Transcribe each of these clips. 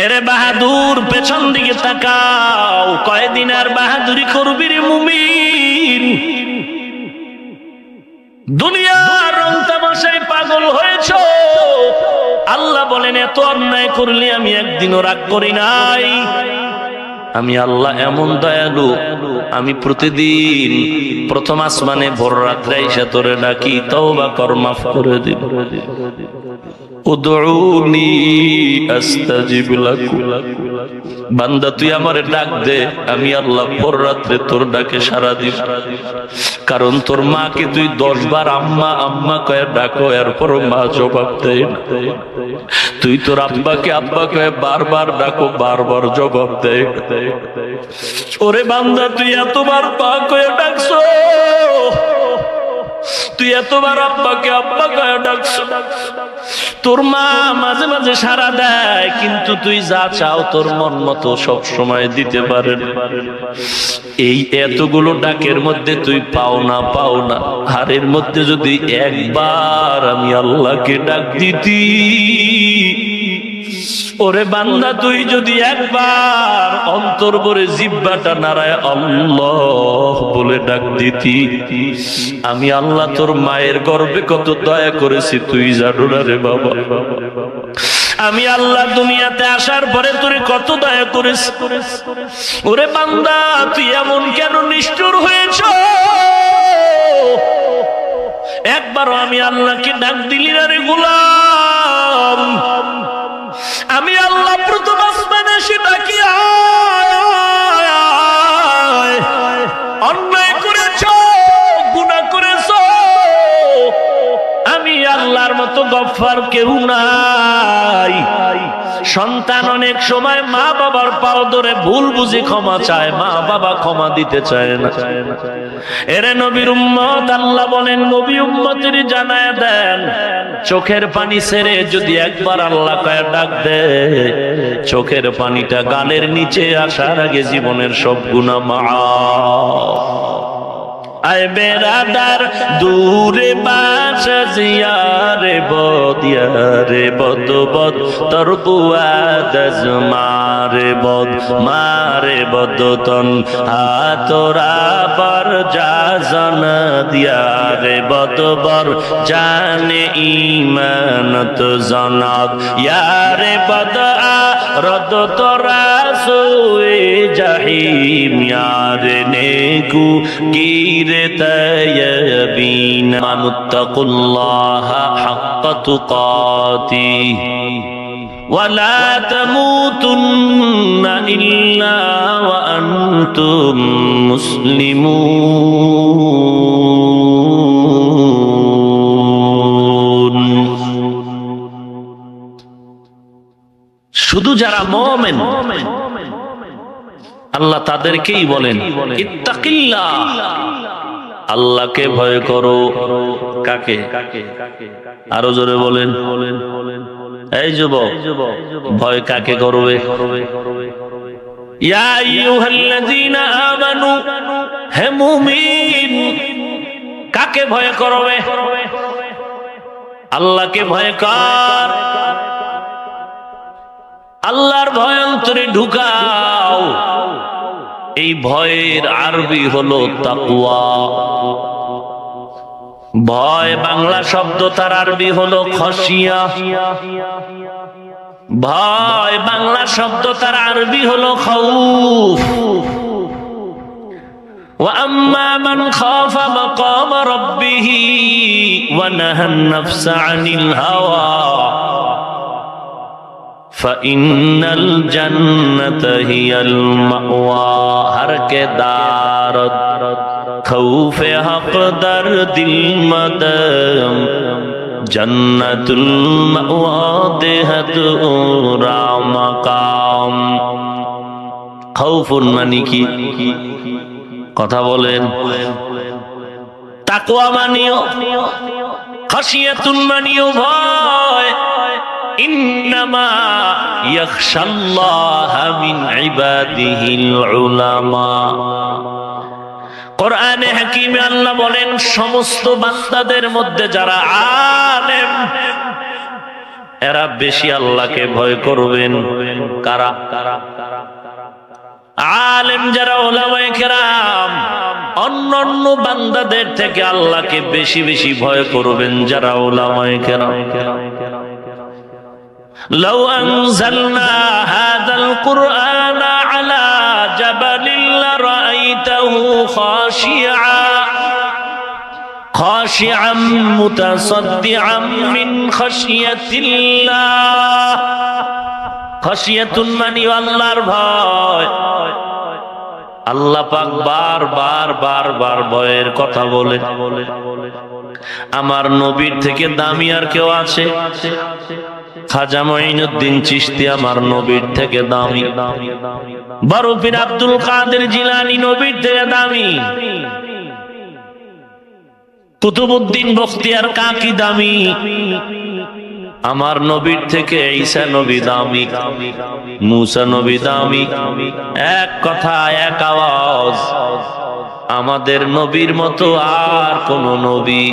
এরে বাহাদুর পেছন দিকে তাকাও, কয়দিন আর বাহাদুরি করবি রে মুমিন? দুনিয়ার রং তামাশায় পাগল হয়েছ। আল্লাহ বলেন এত অন্যায় করলে আমি একদিনও রাগ করি নাই। আমি আল্লাহ এমন দয়ালু, আমি প্রতিদিন প্রথম আসমানে ভোর রাত্রে এসে তোরে ডাকি, তওবা কর, মাফ করে দিব। উদউনি আস্তাজিব লাকুম, বান্দা তুই আমারে ডাক দে, আমি আল্লাহ ভোর রাত্রে তোর ডাকে সাড়া দিব। কারণ তোর মাকে তুই 10 বার আম্মা আম্মা কয়ে ডাকো, এরপর মা জবাব দেয় না। তুই তোর আব্বাকে আব্বা কয়ে বারবার ডাকো, বারবার জবাব দেয়। ওরে বান্দা তুই এতবার পা কয়ে ডাকছো, তুই এতবার আব্বাকে আব্বা কয়ে ডাকছো, তোর মা মাঝে মাঝে সাড়া দেয়, কিন্তু তুই যা চাও তোর মন মতো সব সময় দিতে পারেন। এই এতগুলো ডাকের মধ্যে তুই পাও না হারের মধ্যে যদি একবার আমি আল্লাহকে ডাক দিতি, ওরে বান্দা তুই যদি একবার অন্তর ভরে জিহ্বাটা নাড়ায় আল্লাহ বলে ডাক দিতি, আমি আল্লাহ তোর মায়ের গর্ভে কত দয়া করেছি তুই জানো না রে বাবা। আমি আল্লাহ দুনিয়াতে আসার পরে তোরে কত দয়া করেছি। ওরে বান্দা তুই এমন কেন নিষ্ঠুর হয়েছ? একবারও আমি আল্লাহকে ডাক দিলি না রে গোলাম। আমি আল্লাহ প্রথম আসমানে এসে ডাকি, অন্যায় করেছ, গুনাহ করেছ, আমি আল্লাহর মতো গফফার কেউ নাই। সন্তান অনেক সময় মা বাবার পাও ধরে ভুল বুঝি ক্ষমা চায়, মা বাবা ক্ষমা দিতে চায় না। এরে নবীর উম্মত, আল্লাহ বলেন নবী উম্মতের জানায় দেন, চোখের পানি ছেড়ে যদি একবার আল্লাহ কয়ে ডাক দে, চোখের পানিটা গালের নিচে আসার আগে জীবনের সব গুনাহ মাফ। আয় বেরাদার দূরে বাসা জিয়ারে বদিয়ারে বদ বদ তোর বুয়াদ মারে বদ মারে বদ তন হাতরা বর জাজন দিয়ারে বদ বর জানে ইমানত জনক ইয়ারে বদ রদ তোরা সুয়ে জাহিম ইয়ারে নেকু গিরে তায়াবিন মানুত্তাকুল্লাহা হাক্কা তুকাতিহ ওয়ালা তামুতুন্না ইল্লা ওয়া আনতুম মুসলিমুন। শুধু যারা মুমিন আল্লাহ তাদেরকেই বলেন ইত্তাকিল্লাহ, আল্লাহকে ভয় করো। কাকে? আরো জোরে বলেন। এই যুবক, ভয় কাকে করবে? ইয়া আইয়ুহাল্লাযীনা আমানু, হে মুমিন, কাকে ভয় করবে? আল্লাহকে ভয় কর। আল্লাহর ভয় অন্তরে ঢুকাও। এই ভয়ের আরবি হলো তাকওয়া। ভয় বাংলা শব্দ, তার আরবি হলো খশিয়া। ভয় বাংলা শব্দ, তার আরবি হলো খাউফ। ওয়া আম্মা মান খাফা মাকাম রাব্বিহি ওয়া নাহান নাফসা আনিল হাওয়া ফাইন্নাল জান্নাতা হিয়াল মাওয়া। হর কে দারদ খৌফে হক দর দিল মদম জান্নাতুল মাওয়া দেহত ওরা মাকাম। খৌফুন মানে কি? কথা বলেন। তাকওয়া মানিও, খাশিয়াতুন মানিও ভয়। ইন্নামা ইয়াখশাল্লাহা মিন ইবাদিহিল উলামা। কোরআনে হাকিমে আল্লাহ বলেন সমস্ত বান্দাদের মধ্যে যারা আলেম, এরা বেশি আল্লাহকে ভয় করবেন। কারা? আলেম যারা, উলামায়ে কেরাম, অন্যান্য বান্দাদের থেকে আল্লাহকে বেশি বেশি ভয় করবেন যারা উলামায়ে কেরাম। লাউ আনজালনা হাযাল কুরআনা আলা জাবালিন লারাআইতাহু খাশিআন মুতাসাদ্দিআন মিন খাশিয়াতিল্লাহ। খাশিয়াতুন মানে আল্লাহর ভয়। আল্লাহ পাক বারবার ভয়ের কথা বলে। আমার নবীর থেকে দামি আর কেউ আছে? খাজা মঈনুদ্দিন চিশতি আমার নবীর থেকে দামি। বড় পীর আব্দুল কাদের জিলানী নবীর থেকে দামি। কুতুবউদ্দিন বখতিয়ার কাকি দামি। আমার নবীর থেকে ঈসা নবী দামি, মুসা নবী দামি। এক কথা, এক আওয়াজ, আমাদের নবীর মতো আর কোন নবী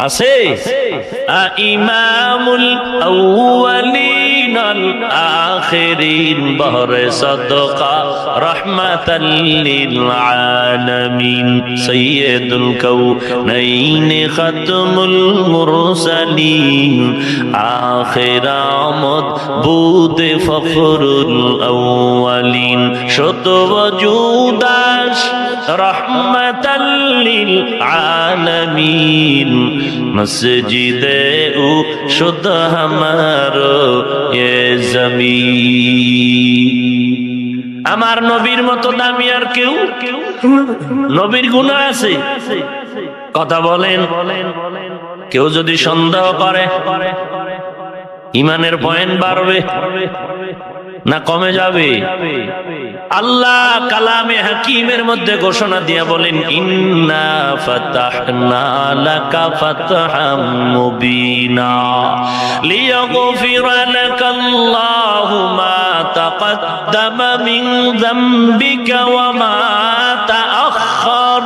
আছে? ইমামুল আউয়ালিন আল আখিরিন বহরে সাদকা রাহমাতাল লিল আলামিন সাইয়্যিদুল কাউনাইন খাতমুল মুরসালিন আখির আমদ বুদে ফখরুল আউয়ালিন শত ওজুদাস রাহমাতাল লিল আলামিন মসজিদে ও শুদ্ধ হামারো এ জমিন। আমার নবীর মতো দামি আর কেউ? নবীর গুনাহ আছে? কথা বলেন। কেউ যদি সন্দেহ করে, ইমানের পয়েন্ট বাড়বে না কমে যাবে? আল্লাহ কালামে হাকিমের মধ্যে ঘোষণা দিয়া বলেন, ইন্না ফাতাহনা লাকা ফাতহাম মুবিনা লিয়াগফিরা লাকাল্লাহু মা তাকদ্দামা মিন যামবিকা ওয়া মা তাআখার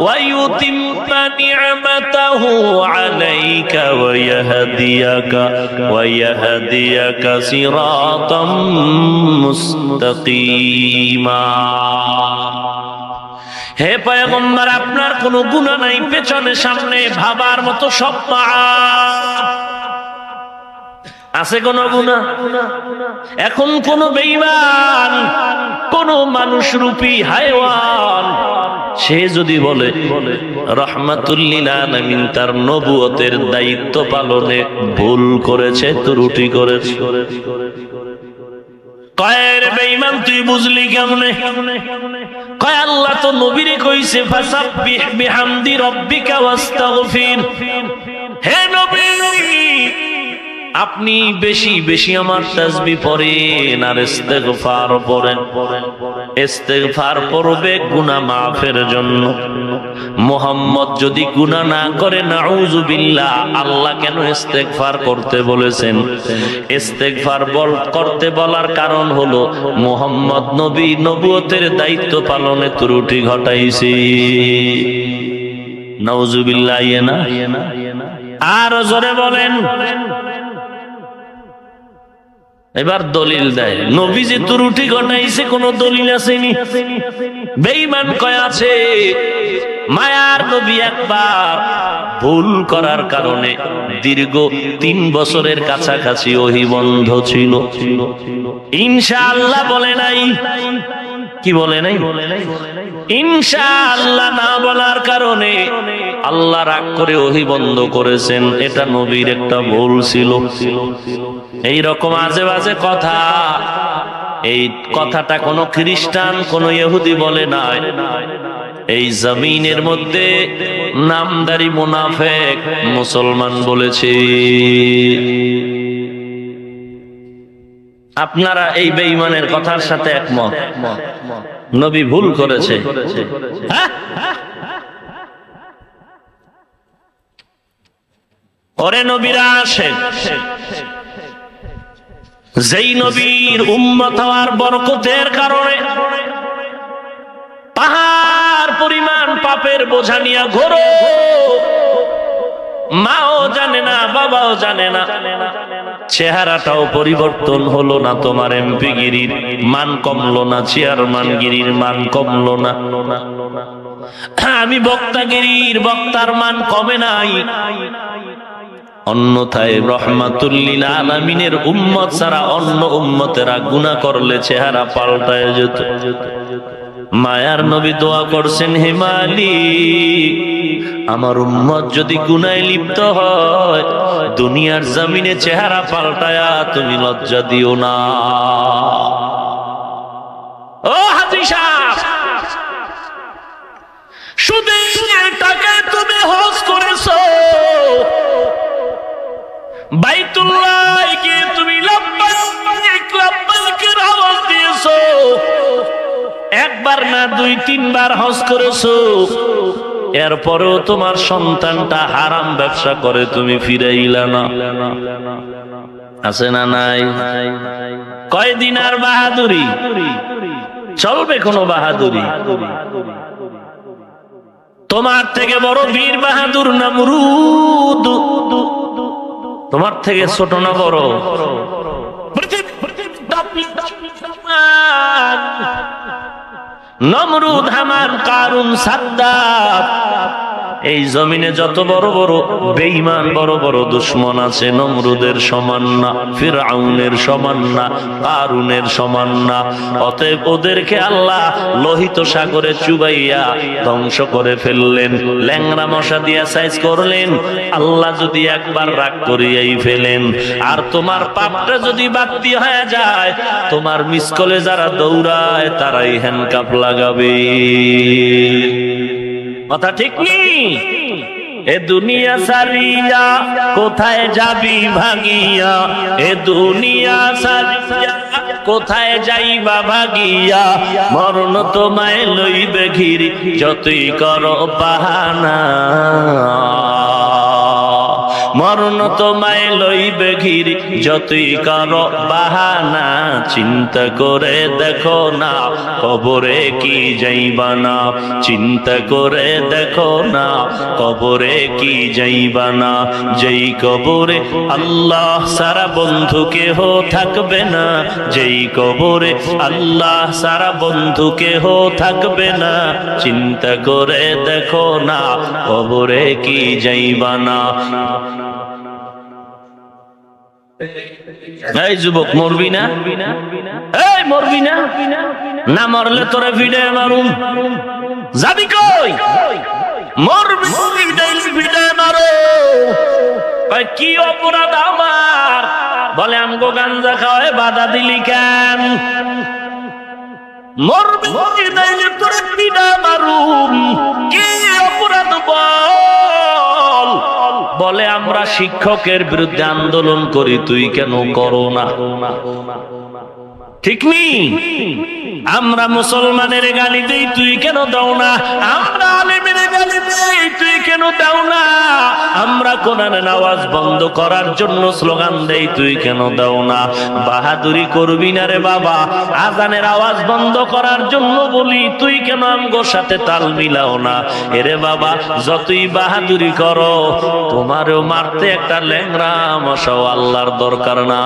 ওয়া ইউতিম্মা নি'মাতাহু আলাইকা ওয়া ইয়াহদিয়াকা সিরাতাম মুস্তাকিমা। হে পয়গম্বর, আপনার কোনো গুনাহ নাই, পেছনে সামনে ভাবার মতো সব মাআফ। আছে কোন গুনাহ? এখন কোন বেঈমান, কোন মানুষরূপী হায়ওয়ান সে যদি বলে রাহমাতুল লিল আলামিন তার নবুয়তের দায়িত্ব পালনে ভুল করেছে, ত্রুটি করেছে, কয়ের বেঈমান তুই বুঝলি কেমনে? কয় আল্লাহ তো নবীরে কইছে ফাসাব্বিহ বিহামদি রাব্বিকা ওয়াস্তাগফির। হে নবী, আপনি বেশি বেশি আমার তাসবিহ পড়েন আর ইস্তিগফার পড়েন। ইস্তিগফার পড়বে গুনাহ মাফের জন্য। মুহাম্মদ যদি গুনাহ না করে, নাউযুবিল্লাহ, আল্লাহ কেন ইস্তিগফার করতে বলেছেন? ইস্তিগফার করতে বলার কারণ হলো মুহাম্মদ নবী নবুয়তের দায়িত্ব পালনে ত্রুটি ঘটাইছে। নাউযুবিল্লাহ। ইয়েনা আর জোরে বলেন। এবার দলিল দেয়, নবী যে ত্রুটি ঘটাইছে কোন দলিল আসেনি। বেঈমান কয় আছে। মায়ার নবী একবার ভুল করার কারণে দীর্ঘ 3 বছরের কাছাকাছি ওহী বন্ধ ছিল। ইনশাআল্লাহ বলে নাই। কি বলে নাই? ইনশাআল্লাহ না বলার কারণে আল্লাহ রাগ করে ওহী বন্ধ করেছেন। এটা নবীর একটা ভুল ছিল। এই রকম আজে বাজে কথা, এই কথাটা কোন খ্রিস্টান কোন ইহুদি বলে নাই। এই জমিনের মধ্যে নামদারি মুনাফিক মুসলমান বলেছে। আপনারা এই বেঈমানের কথার সাথে একমত? নবী ভুল করেছে। ওরে নবীরা আসেন, যেই নবীর উম্মত হওয়ার বরকতের কারণে পাহাড় পরিমাণ পাপের বোঝা নিয়ে ঘোরো, মাও জানে না, বাবাও জানে না, চেহারাটাও পরিবর্তন হলো না, তোমার এমপি গিরির মান কমলো না, চেয়ারম্যান গিরির মান কমলো না। আমি বক্তাগিরির বক্তার মান কমে নাই, অন্যথায় রহমাতুল লিল আলামিনের উম্মত ছাড়া অন্য উম্মতেরা গুনাহ করলে চেহারা পাল্টায় যেত। মায়ার নবী দোয়া করছেন, হে মালিক, আমার উম্মত যদি গুনাহে লিপ্ত হয় দুনিয়ার জমিনে চেহারা পাল্টায়া তুমি লজ্জা দিও না। ও হাজী সাহেব, সুদের টাকায় তুমি হজ করেছো, বাইতুল্লাহ গিয়ে তুমি লাব্বাইক লাব্বাইকের আওয়াজ দিয়েছো, একবার না দুই তিনবার হজ করেছো, এরপরেও তোমার সন্তানটা হারাম ব্যবসা করে তুমি ফিরাইলা না। আছে না নাই? কয়দিন আর বাহাদুরি চলবে? কোন বাহাদুরি? তোমার থেকে বড় বীর বাহাদুর নমরুদ, তোমার থেকে ছোট না বড়? নমরুদ, হামান, কারুন, সাদ্দাত, এই জমিনে যত বড় বড় বেঈমান বড় বড় দুশমন আছে নমরুদের সমান না, ফিরআউনের সমান না, কারুনের সমান না। অতএব ওদেরকে আল্লাহ লোহিত সাগরে চুবাইয়া ধ্বংস করে ফেললেন, ল্যাংড়া মশা দিয়া সাইজ করলেন। আল্লাহ যদি একবার রাগ করিয়াই ফেলেন আর তোমার পাপটা যদি বাড়তি হয়ে যায়, তোমার মিসকলে যারা দৌড়ায় তারাই হ্যান্ডকাপ লাগাবে। কথা ঠিক নেই? এ দুনিয়া সারিয়া কোথায় যাবি ভাগিয়া, এ দুনিয়া সারিয়া কোথায় যাইবা ভাগিয়া, মরণ তোমায় লইবে ঘিরি যতই করো বাহানা, মরণ তোমায় লইবে ঘিরি যতই করো বাহানা। চিন্তা করে দেখো না কবরে কি যাইবা না, চিন্তা করে দেখো না কবরে কি যাইবা না। যেই কবরে আল্লাহ সারা বন্ধু কেহ থাকবে না, যেই কবরে আল্লাহ সারা বন্ধু কেহ থাকবে না, চিন্তা করে দেখো না কবরে কি যাইবা না। এই যুবক, মরবি না? এই মরবি না? না মরলে তোরে ভিড়ে মারুম। যাবি কই? মরবি ভিড়ে মারো। কি অপরাধ আমার? বলে আমগো গাঞ্জা খাওয়ায় বাধা দিলি কেন? মরবি তোরে ভিড়ে মারুম, কি অপরাধ বল? বলে আমরা শিক্ষকের বিরুদ্ধে আন্দোলন করি, তুই কেন করো না? ঠিক নেই? আমরা মুসলমানের গালি দেই, তুই কেন দাও না? আমরা আলেমের গালি দেই, তুই কেন দাও না? আমরা কোরআনের আওয়াজ বন্ধ করার জন্য স্লোগান দেই, তুই কেন দাও না? বাহাদুরি করবি না রে বাবা, আজানের আওয়াজ বন্ধ করার জন্য বলি, তুই কেন আমগোর সাথে তাল মিলাও না? এরে বাবা, যতই বাহাদুরি করো তোমারও মারতে একটা ল্যাংড়া মশাও আল্লাহর দরকার না।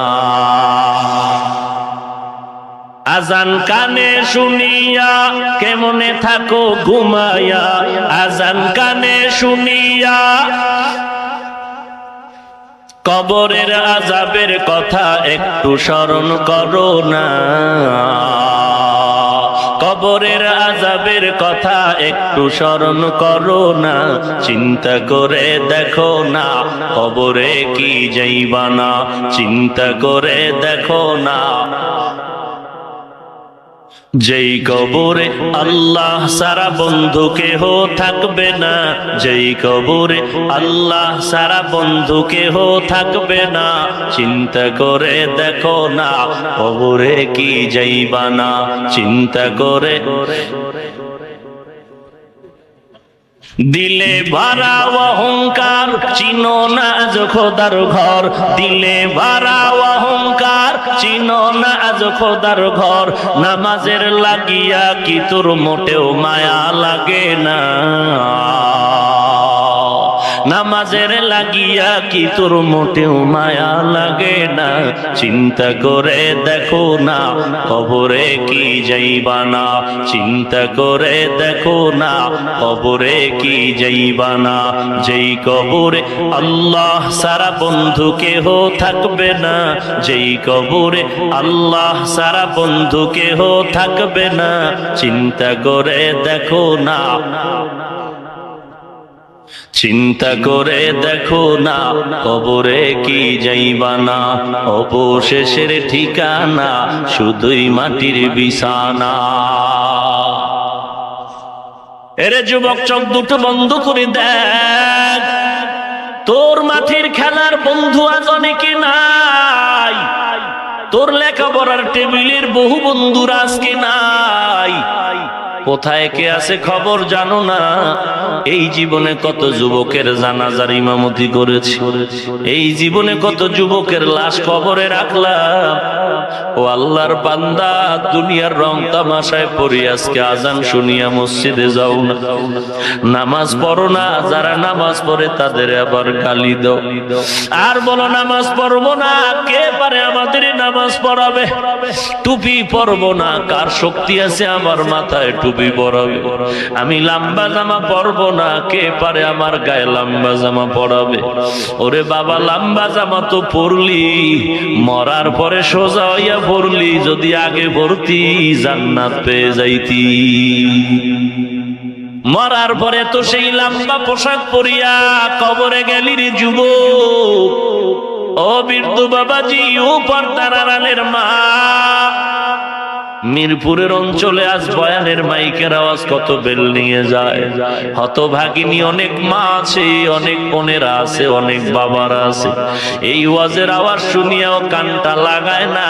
আজান কানে শুনিয়া কেমনে থাকো ঘুমায়া, আজান কানে শুনিয়া কবরের আযাবের কথা একটু স্মরণ করো না, কবরের আযাবের কথা একটু স্মরণ করো না। চিন্তা করে দেখো না কবরে কি যাইবা না, চিন্তা করে দেখো না। যেই কবরে আল্লাহ সারা বন্ধু কেহ থাকবে না, যেই কবরে আল্লাহ সারা বন্ধু কেহ থাকবে না, চিন্তা করে দেখো না কবরে কি যাইবা না, চিন্তা করে। দিলে ভরা অহংকার চিনো না আজ খোদার ঘর, দিলে ভরা অহংকার চিনো না আজ খোদার ঘর। নামাজের লাগিয়া কি তোর মোটেও মায়া লাগে না, নামাজের লাগিয়া কি তোর মোটেও মায়া লাগে না? চিন্তা করে দেখো না কবরে কি যাইবা না, চিন্তা করে দেখো না কবরে কি যাইবা না। যেই কবরে আল্লাহ সারা বন্ধু কেহ থাকবে না, যেই কবরে আল্লাহ সারা বন্ধু কেহ থাকবে না, চিন্তা করে দেখো না, চিন্তা করে দেখো না কবরে কি যাইবা না। অবশেষের ঠিকানা শুধুই মাটির বিছানা। এরে যুবক, চোখ দুটো বন্ধ করে দেখ, তোর মাটির খেলার বন্ধু আজ অনেকে নাই, তোর লেখাপড়ার টেবিলের বহু বন্ধুরা আজকে নাই। কোথায় কে আছে খবর জানো না? এই জীবনে কত যুবকের জানাজার ইমামতি করেছি, এই জীবনে কত যুবকের লাশ কবরে রাখলাম। ও আল্লাহর বান্দা, দুনিয়ার রং তামাশায় পড়ি আজকে আজান শুনিয়া মসজিদে যাও না, নামাজ পড়ো না। যারা নামাজ পড়ে তাদের আবার গালি দাও আর বলো নামাজ পড়বো না। কে পারে আমাদের নামাজ পড়াবে? টুপি পরবো না, কার শক্তি আছে আমার মাথায় টুপি পরাবে? আমি লম্বা জামা পরবো না, কে পারে আমার গায়ে লম্বা জামা পরাবে? ওরে বাবা, লম্বা জামা তো পরলি, মরার পরে সোজা হইয়া পড়লি, যদি আগে পড়তি জান্নাত পেয়ে যাইতি। মরার পরে তো সেই লম্বা পোশাক পরিয়া কবরে গেলি রে যুবক। ও বৃদ্ধ বাবাজি, ও পর্দার আড়ালের মা, মিরপুরের অঞ্চলে আজ বয়ানের মাইকের আওয়াজ কত বেল নিয়ে যায়। হতভাগিনী অনেক মা আছে, অনেক বোনেরা আছে, অনেক বাবারা আছে, এই ওয়াজের আওয়াজ শুনিয়াও কানটা লাগায় না।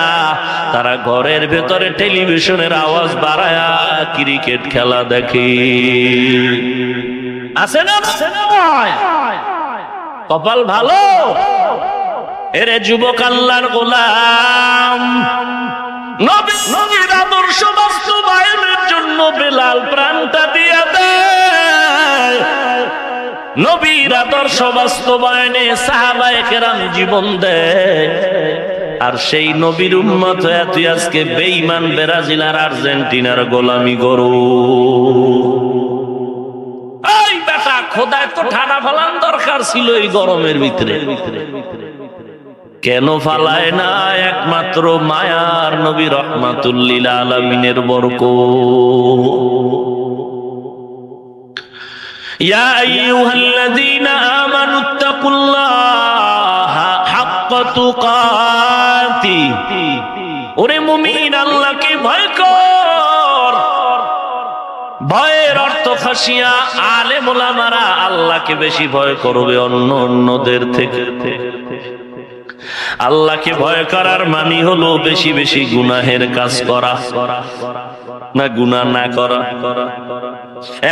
তারা ঘরের ভেতরে টেলিভিশনের আওয়াজ বাড়ায়া ক্রিকেট খেলা দেখে। আছে না? কপাল ভালো। এরে যুবক, আল্লাহর গোলাম, নবীর আদর্শ বাস্তবায়নের জন্য বেলাল প্রাণটা দিয়া দেয়। নবীর আদর্শ বাস্তবায়নে সাহাবায়ে কেরাম জীবন দেয়। আর সেই নবীর উম্মত হয়ে তুই আজকে বেঈমান ব্রাজিল আর আর্জেন্টিনার গোলামি করো। এই বেটা, খোদায় তো ঠাডা ফেলান দরকার ছিল এই গরমের ভিতরে, কেন ফালায় না? একমাত্র মায়ার নবী রহমাতুল লিল আলামিনের বরকত। ইয়া আইয়ুহাল্লাযীনা আমানুত্তাকুল্লাহা হাক্কা তুকাতি। ওরে মুমিন, আল্লাহকে ভয় কর। ভয়ের অর্থ খাশিয়া। আলেম ওলামারা আল্লাহকে বেশি ভয় করবে অন্যদের থেকে। আল্লাহকে ভয় করার মানে হলো বেশি বেশি গুনাহের কাজ করা, না গুনাহ না করা।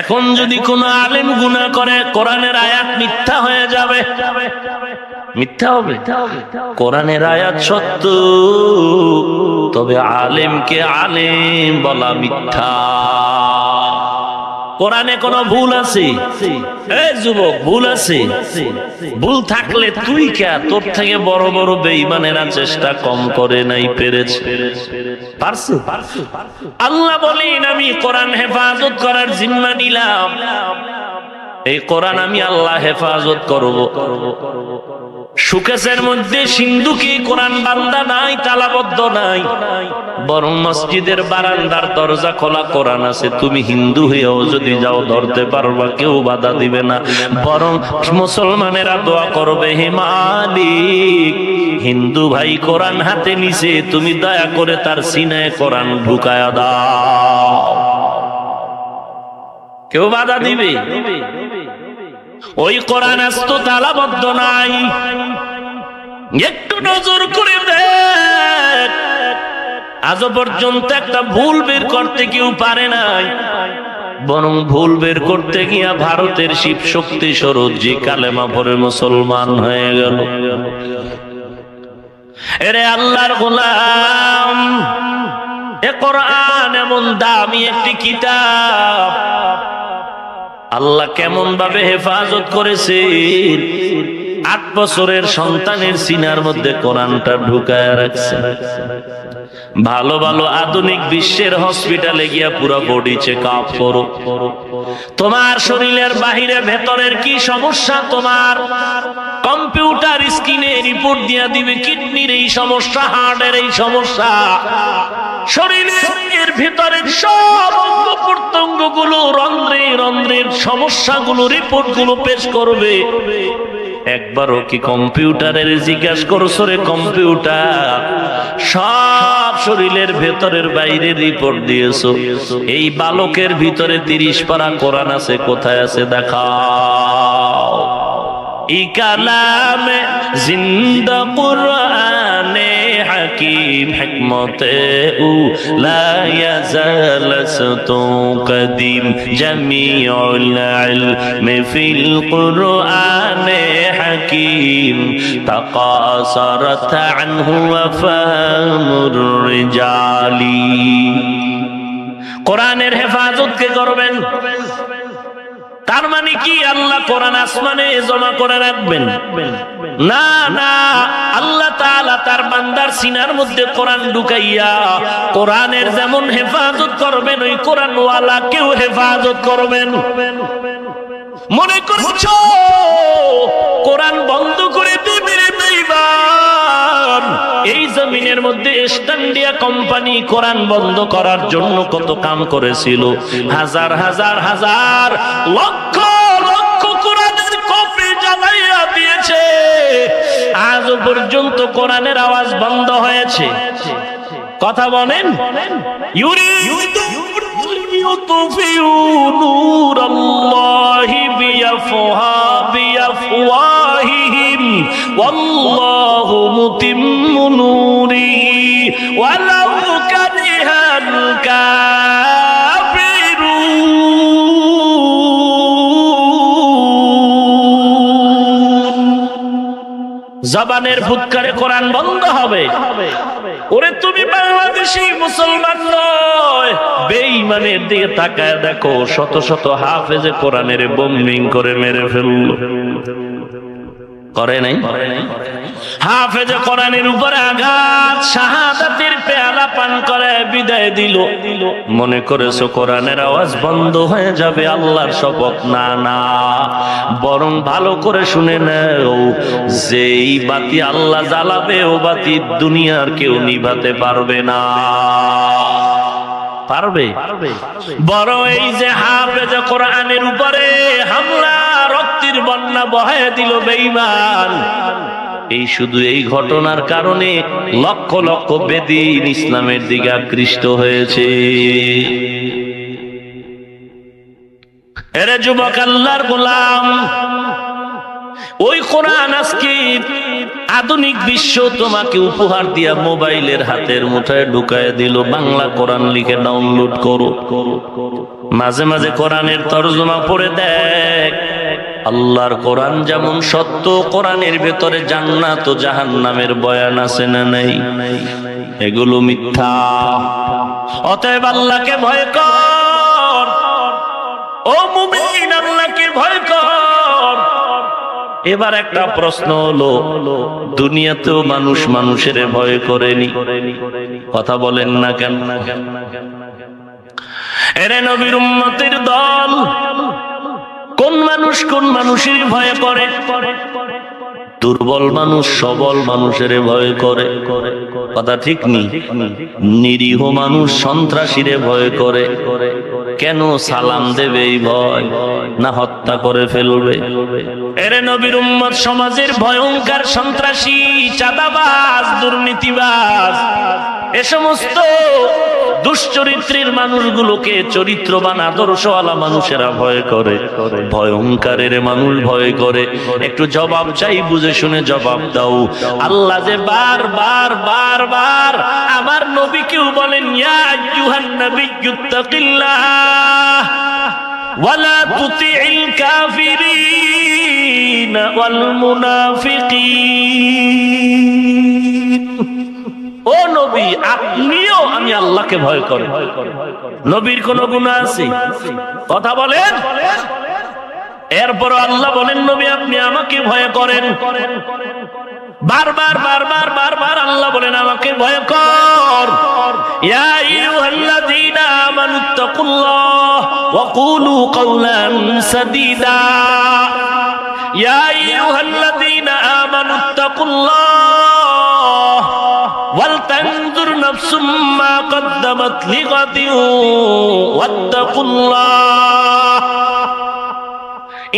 এখন যদি কোন আলেম গুনাহ করে, কোরআনের আয়াত মিথ্যা হয়ে যাবে, মিথ্যা হবে। কোরআনের আয়াত সত্য, তবে আলেমকে আলেম বলা মিথ্যা। কোরআনে কোনো ভুল আছে? এই যুবক, ভুল আছে? ভুল থাকলে তুই কে? তোর থেকে বড় বড় বেঈমানেরা চেষ্টা কম করে নাই, পেরেছে? পারছে? আল্লাহ বলেন, আমি কোরআন হেফাজত করার জিম্মা নিলাম। এই কোরআন আমি আল্লাহ হেফাজত করব। সুকেশের মধ্যে সিন্ধুকে কোরআন বান্দা নাই, তালাবদ্ধ নাই, বরং মসজিদের বারান্দার দরজা খোলা কোরআন আছে। তুমি হিন্দু হয়েও যদি যাও ধরতে পারবা, কেউ বাধা দিবে না। বরং মুসলমানেরা দোয়া করবে, হে মালিক, হিন্দু ভাই কোরআন হাতে নিছে, তুমি দয়া করে তার সিনায় কোরআন ঢুকায়া দাও। কেউ বাধা দিবে? ওই কোরআন আস্ত তালাবদ্ধ নাই। একটু নজর করে দেখ, আজ পর্যন্ত একটা ভুল বের করতে কেউ পারে নাই, বরং ভুল বের করতে গিয়া ভারতের শিব শক্তি সরোজি কালেমা পড়ে মুসলমান হয়ে গেল। এরে আল্লাহর গোলাম, এ কোরআন এমন দামি একটি কিতাব, আল্লাহ কেমন ভাবে হেফাজত করেছেন। 8 বছরের সন্তানের সিনার মধ্যে কোরআনটা ঢুকায় রাখছে। ভালো ভালো আধুনিক বিশ্বের হসপিটালে গিয়া পুরো বডি চেক আপ করো, তোমার শরীরের বাহিরে ভেতরের কি সমস্যা, তোমার কম্পিউটার স্ক্রিনে রিপোর্ট দিয়া দিবে কিডনির এই সমস্যা, হার্টের এই সমস্যা, শরীরের ভিতরের সব অঙ্গ প্রত্যঙ্গ গুলো, রন্ধ্রের সমস্যাগুলো, রিপোর্ট গুলো পেশ করবে। একবারও কি কম্পিউটারের জিজ্ঞাসা করছো রে কম্পিউটার সব শরীরের ভেতরের বাইরে রিপোর্ট দিয়েছো, এই বালকের ভিতরে 30 পারা কোরআন আছে, কোথায় আছে দেখাও। ই কালামে জিন্দা কুরআনে হাকিম হিকমতে উ লা ইয়াজালাসতু কদিম জামিউল ইলমি ফিল কুরআনে হাকিম তাকাসারাত আনহু ওয়াফামুর রিজালি। কোরআনের হেফাজত কে করবেন? তার মানে কি আল্লাহ কোরআন আসমানে জমা করে রাখবেন? না না, আল্লাহ তাআলা তার বান্দার সিনার মধ্যে কোরআন ঢুকাইয়া কোরআনের যেমন হেফাজত করবেন, ওই কোরআন ওয়ালা কেউ হেফাজত করবেন। মনে করছো কোরআন বন্ধ করে দিবে বেঈমান? এই জমিনের মধ্যে স্ট্যান্ডিয়া কোম্পানি কোরআন বন্ধ করার জন্য কত কাম করেছিল, হাজার হাজার হাজার লক্ষ লক্ষ কোরআনের কপি জ্বালাইয়া দিয়েছে, আজও পর্যন্ত কোরআনের আওয়াজ বন্ধ হয়েছে। কথা বলেন, يطفئوا نور الله بأفواههم والله متم نوره ولو كره الكافرون। জবানের ফুৎকারে কোরআন বন্ধ হবে। ওরে তুমি বাংলাদেশি মুসলমান নয়, বেঈমানের দিকে তাকায় দেখো, শত শত হাফেজে কোরআনের বোম্বিং করে মেরে ফেলল, করে নাই? হাফেজে কোরআনের উপরে আঘাত, শাহাদাতের পেয়ালা পান করে বিদায় দিল। মনে করেছো কোরআনের আওয়াজ বন্ধ হয়ে যাবে? আল্লাহর শপথ, না না, বরং ভালো করে শুনে নাও, যেই বাতি আল্লাহ জ্বালাবে ও বাতি দুনিয়ার কেউ নিভাতে পারবে না। পারবে? বড় এই যে হাফেজে কোরআনের উপরে হামলা, রক্তের বন্যা বহায় দিল বেঈমান, এই শুধু এই ঘটনার কারণে লক্ষ লক্ষ বেদিন ইসলামের দিকে আকৃষ্ট হয়েছে। এরে যুবক আল্লাহর গোলাম, ওই কোরআন আজকে আধুনিক বিশ্ব তোমাকে উপহার দিয়া মোবাইলের হাতের মুঠায় ঢুকায় দিল। বাংলা কোরআন লিখে ডাউনলোড করো, মাঝে মাঝে কোরআনের তরজমা পড়ে দেখ। আল্লাহর কোরআন যেমন সত্য, কোরআনের ভেতরে জান্নাত ও জাহান্নামের বয়ান আছে না নাই? এগুলো মিথ্যা। অতএব আল্লাহকে ভয় কর, ও মুমিন, আল্লাহকে ভয় কর। এবার একটা প্রশ্ন হলো, দুনিয়াতেও মানুষ মানুষের ভয় করেনি, কথা বলেন না কেন? এরে নবীর উম্মতের দল, কোন মানুষ কোন মানুষের ভয় করে? দুর্বল মানুষ সবল মানুষের ভয় করে, কথা ঠিক নেই? নিরীহ মানুষ সন্ত্রাসীরে ভয় করে। কেন? সালাম দেবে এই ভয়, না হত্যা করে ফেলবে। এরে নবীর উম্মত সমাজের ভয়ঙ্কর সন্ত্রাসী, চাঁদাবাজ, দুর্নীতিবাজ, এ সমস্ত দুশ্চরিত্রের মানুষগুলোকে চরিত্রবান আদর্শওয়ালা মানুষেরা ভয় করে। ভয়ঙ্করের মানুষ ভয় করে। একটু জবাব চাই, বুঝে শুনে জবাব দাও। আল্লাহ যে বারবার বারবার আমার নবীকেও বলেন, ইয়া আইয়ুহান নাবিয়্যুত্তাকিল্লাহ ওয়ালা তুতিইল কাফিরিন ওয়াল মুনাফিকিন। ও নবী, আপনিও আমি আল্লাহকে ভয় করেন। নবীর কোন গুনাহ আছে? কথা বলেন। এরপর আল্লাহ বলেন নবী আপনি আমাকে ভয় করেন। বারবার বারবার বারবার আল্লাহ বলেন আমাকে ভয় কর। ইয়া আইয়ুহাল্লাযীনা আমানুত্তাকুল্লাহ ওয়া কুলু কাওলান সাদীদা। ইয়া আইয়ুহাল্লাযীনা আমানুত্তাকুল্লাহ ওয়াল তানজুর নাফসুম মা কদ্দামাত লিগাদিন ওয়াত্তাকুল্লাহ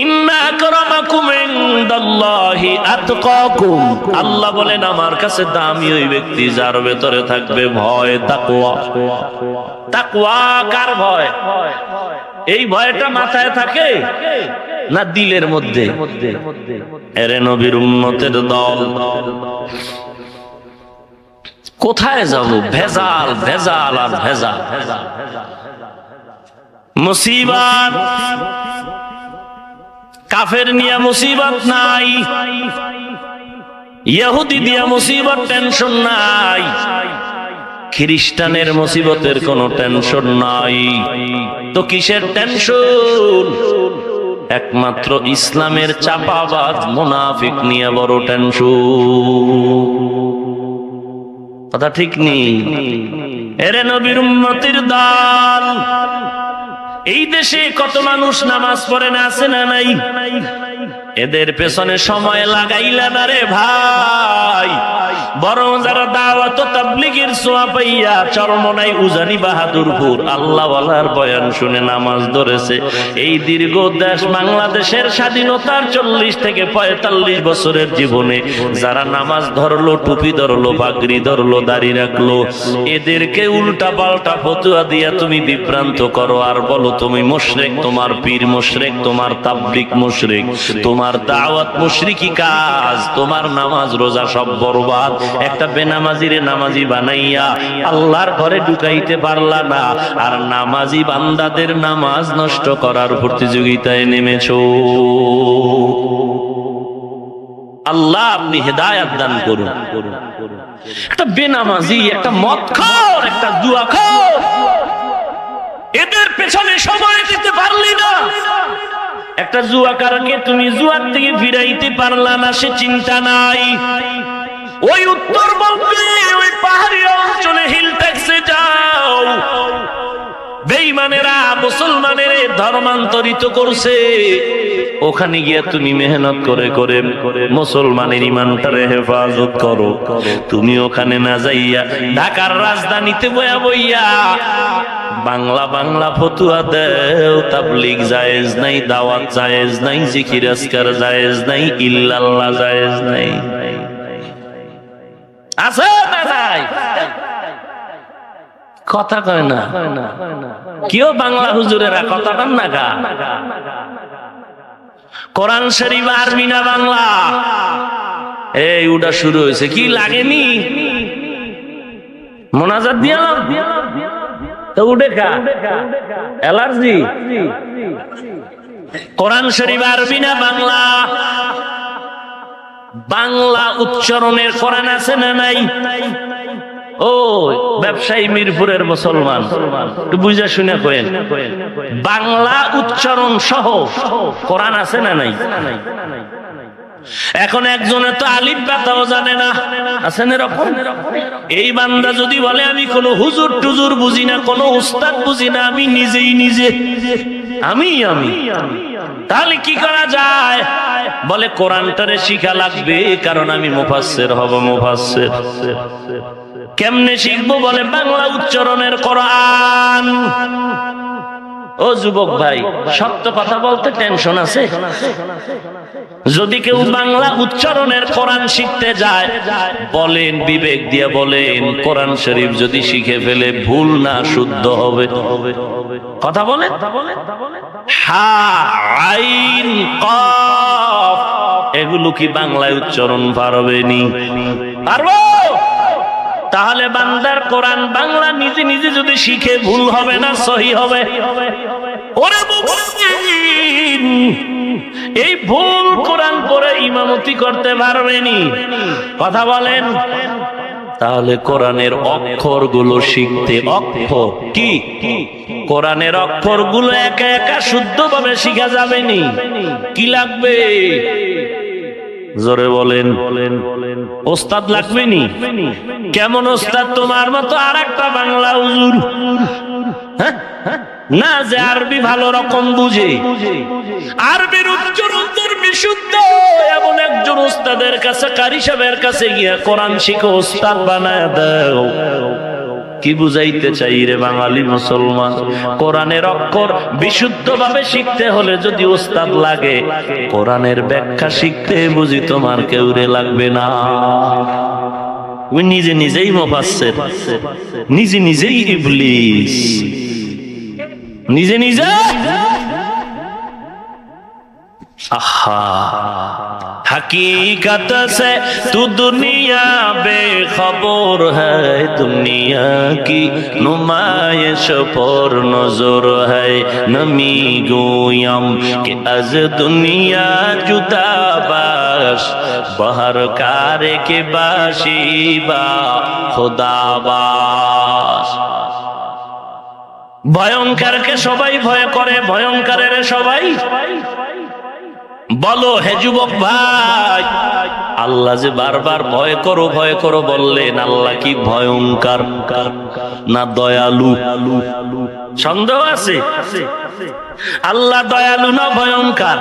ইন্না আকরামাকুম ইনদাল্লাহি আতকাকুম। আল্লাহ বলেন আমার কাছে দামি ওই ব্যক্তি যার ভেতরে থাকবে ভয়, তাকওয়া। তাকওয়া কার ভয়? এই ভয়টা মাথায় থাকে না দিলের মধ্যে? এরে নবীর উম্মতের দল, কোথায় যাব? ভেজাল ভেজাল আর ভেজাল। মুসিবত কাফের নিয়ে মুসিবত নাই, ইহুদি দিয়া মুসিবত টেনশন নাই, খ্রিস্টানের মুসিবতের কোনো টেনশন নাই। তো কিসের টেনশন? একমাত্র ইসলামের চাপাবাজ মুনাফিক নিয়ে বড় টেনশন। কথা ঠিক নেই? এরে নবীর উম্মতের দল, এই দেশে কত মানুষ নামাজ পড়ে না, আছে না নাই? এদের পেছনে সময় লাগাইলা না রে ভাই, বরং যারা দাওয়াত ও তাবলীগের ছোঁয়া পাইয়া চরমনাই উজানি বাহাদুরপুর আল্লাহ ওয়ালার বয়ান শুনে নামাজ ধরেছে, এই দীর্ঘ দেশ বাংলাদেশের স্বাধীনতার 40 থেকে 45 বছরের জীবনে যারা নামাজ ধরলো, টুপি ধরলো, পাগড়ি ধরলো, দাড়ি রাখলো, এদেরকে উল্টা পাল্টা ফতোয়া দিয়া তুমি বিভ্রান্ত করো আর বলো তুমি মুশরিক, তোমার পীর মুশরিক, তোমার তাবলীগ মুশরিক, তোমার দাওয়াত মুশরিকি কাজ, তোমার নামাজ রোজা সব বরবাদ। একটা বেনামাজিরে নামাজি বানাইয়া আল্লাহর ঘরে ঢুকাইতে পারলা না, আর নামাজি বান্দাদের নামাজ নষ্ট করার প্রতিযোগিতায় নেমেছো। আল্লাহ আপনি হেদায়েত দান করুন। একটা বেনামাজি, একটা মদখোর, একটা জুয়াখোর, এদের পেছনে সময় দিতে পারলি না। একটা জুয়াকারকে তুমি জুয়ার থেকে ফিরাইতে পারলা না, সে চিন্তা নাই। ওই উত্তরবঙ্গে ওই পাহাড়ি অঞ্চলে হিল ট্যাক্সে যাও, বেঈমানেরা মুসলমানের ধর্মান্তরিত করছে, ওখানে গিয়ে তুমি মেহনত করে করে মুসলমানের ইমানটারে হেফাজত করো। তুমি ওখানে না যাইয়া ঢাকার রাজধানীতে বইয়া বইয়া বাংলা বাংলা ফতুয়া দেও, তাবলীগ জায়েজ নাই, দাওয়াত জায়েজ নাই, জিকির আজকার জায়েজ নাই, ইল্লাল্লাহ জায়েজ নাই। আছে না নাই? কথা কয় না কেউ। বাংলা হুজুরেরা কথা কন না গা। কোরআন শরীফ আরবি না বাংলা? এই ওটা শুরু হয়েছে, কি লাগেনি? মোনাজাত দিলাম তো উঠে খা, অ্যালার্জি। কোরআন শরীফ আরবি না বাংলা? বাংলা উচ্চারণের কোরআন আছে না নাই? ও ব্যবসায়ী মিরপুরের মুসলমান, একটু বুঝা শুনে কইেন, বাংলা উচ্চারণ সহ কোরআন আছে না নাই? এখন একজনে তো আলিফ বাতাও জানে না, আছেন এরকম? এই বান্দা যদি বলে আমি কোনো হুজুর টুজুর বুঝি না, কোনো উস্তাদ বুঝি না, আমি নিজেই নিজে, আমি তাহলে কি করা যায়? বলে কোরআনটারে শিখা লাগবে, কারণ আমি মুফাসসির হব। মুফাসসির কেমনে শিখবো? বলে বাংলা উচ্চারণের কোরআন। ও যুবক ভাই, সত্য কথা বলতে টেনশন আছে? যদি কেউ বাংলা উচ্চারণের কোরআন শিখতে যায়, বলেন বিবেক দিয়ে বলেন, কোরআন শরীফ যদি শিখে ফেলে ভুল না শুদ্ধ হবে? কথা বলেন। হা আইন কফ এগুলো কি বাংলায় উচ্চারণ পারবে নি? পারবো? তাহলে বান্দার কোরআন বাংলা নিজে নিজে যদি শিখে ভুল হবে না সহি হবে? ওরে মুমিন, এই ভুল কোরআন পড়ে ইমামতি করতে পারবেনি? কথা বলেন। তাহলে কোরআনের অক্ষরগুলো শিখতে, অক্ষর কি কোরআনের অক্ষরগুলো একা একা শুদ্ধভাবে শিখা যাবে নি, কি লাগবে? জোরে বলেন। ওস্তাদ লাগবে নি? কেমন ওস্তাদ? তোমার মতো আর একটা বাংলা হুজুর না যে আরবি ভালো রকম বুঝে, আরবির উচ্চারণ বিশুদ্ধ, এমন একজন ওস্তাদের কাছে, কারি সাহেবের কাছে গিয়া কোরআন শিখে ওস্তাদ বানায় দাও। কি বুঝাইতে চাই রে বাঙালি মুসলমান? কোরআনের অক্ষর বিশুদ্ধভাবে শিখতে হলে যদি ওস্তাদ লাগে, কোরআনের ব্যাখ্যা শিখতে বুঝি তোমার কেউ রে লাগবে না। ওই নিজে নিজেই মুফাসসির, নিজে নিজেই ইবলিস, নিজে নিজে। हकीकत से तू दुनिया बेखबर है, दुनिया की नुमाइश पर नजर है। नमी गोयम कि अज दुनिया जुदा बाश, बहर कारे के बाशी बा खुदा बाश। ভয়ঙ্করকে সবাই ভয় করে, ভয়ঙ্করের সবাই বলো। হে যুবক ভাই, আল্লাহ যে বারবার ভয় করো বললেন, আল্লাহ কি ভয়ঙ্কর না দয়ালু? সন্দেহ আছে? আল্লাহ দয়ালু না ভয়ঙ্কর?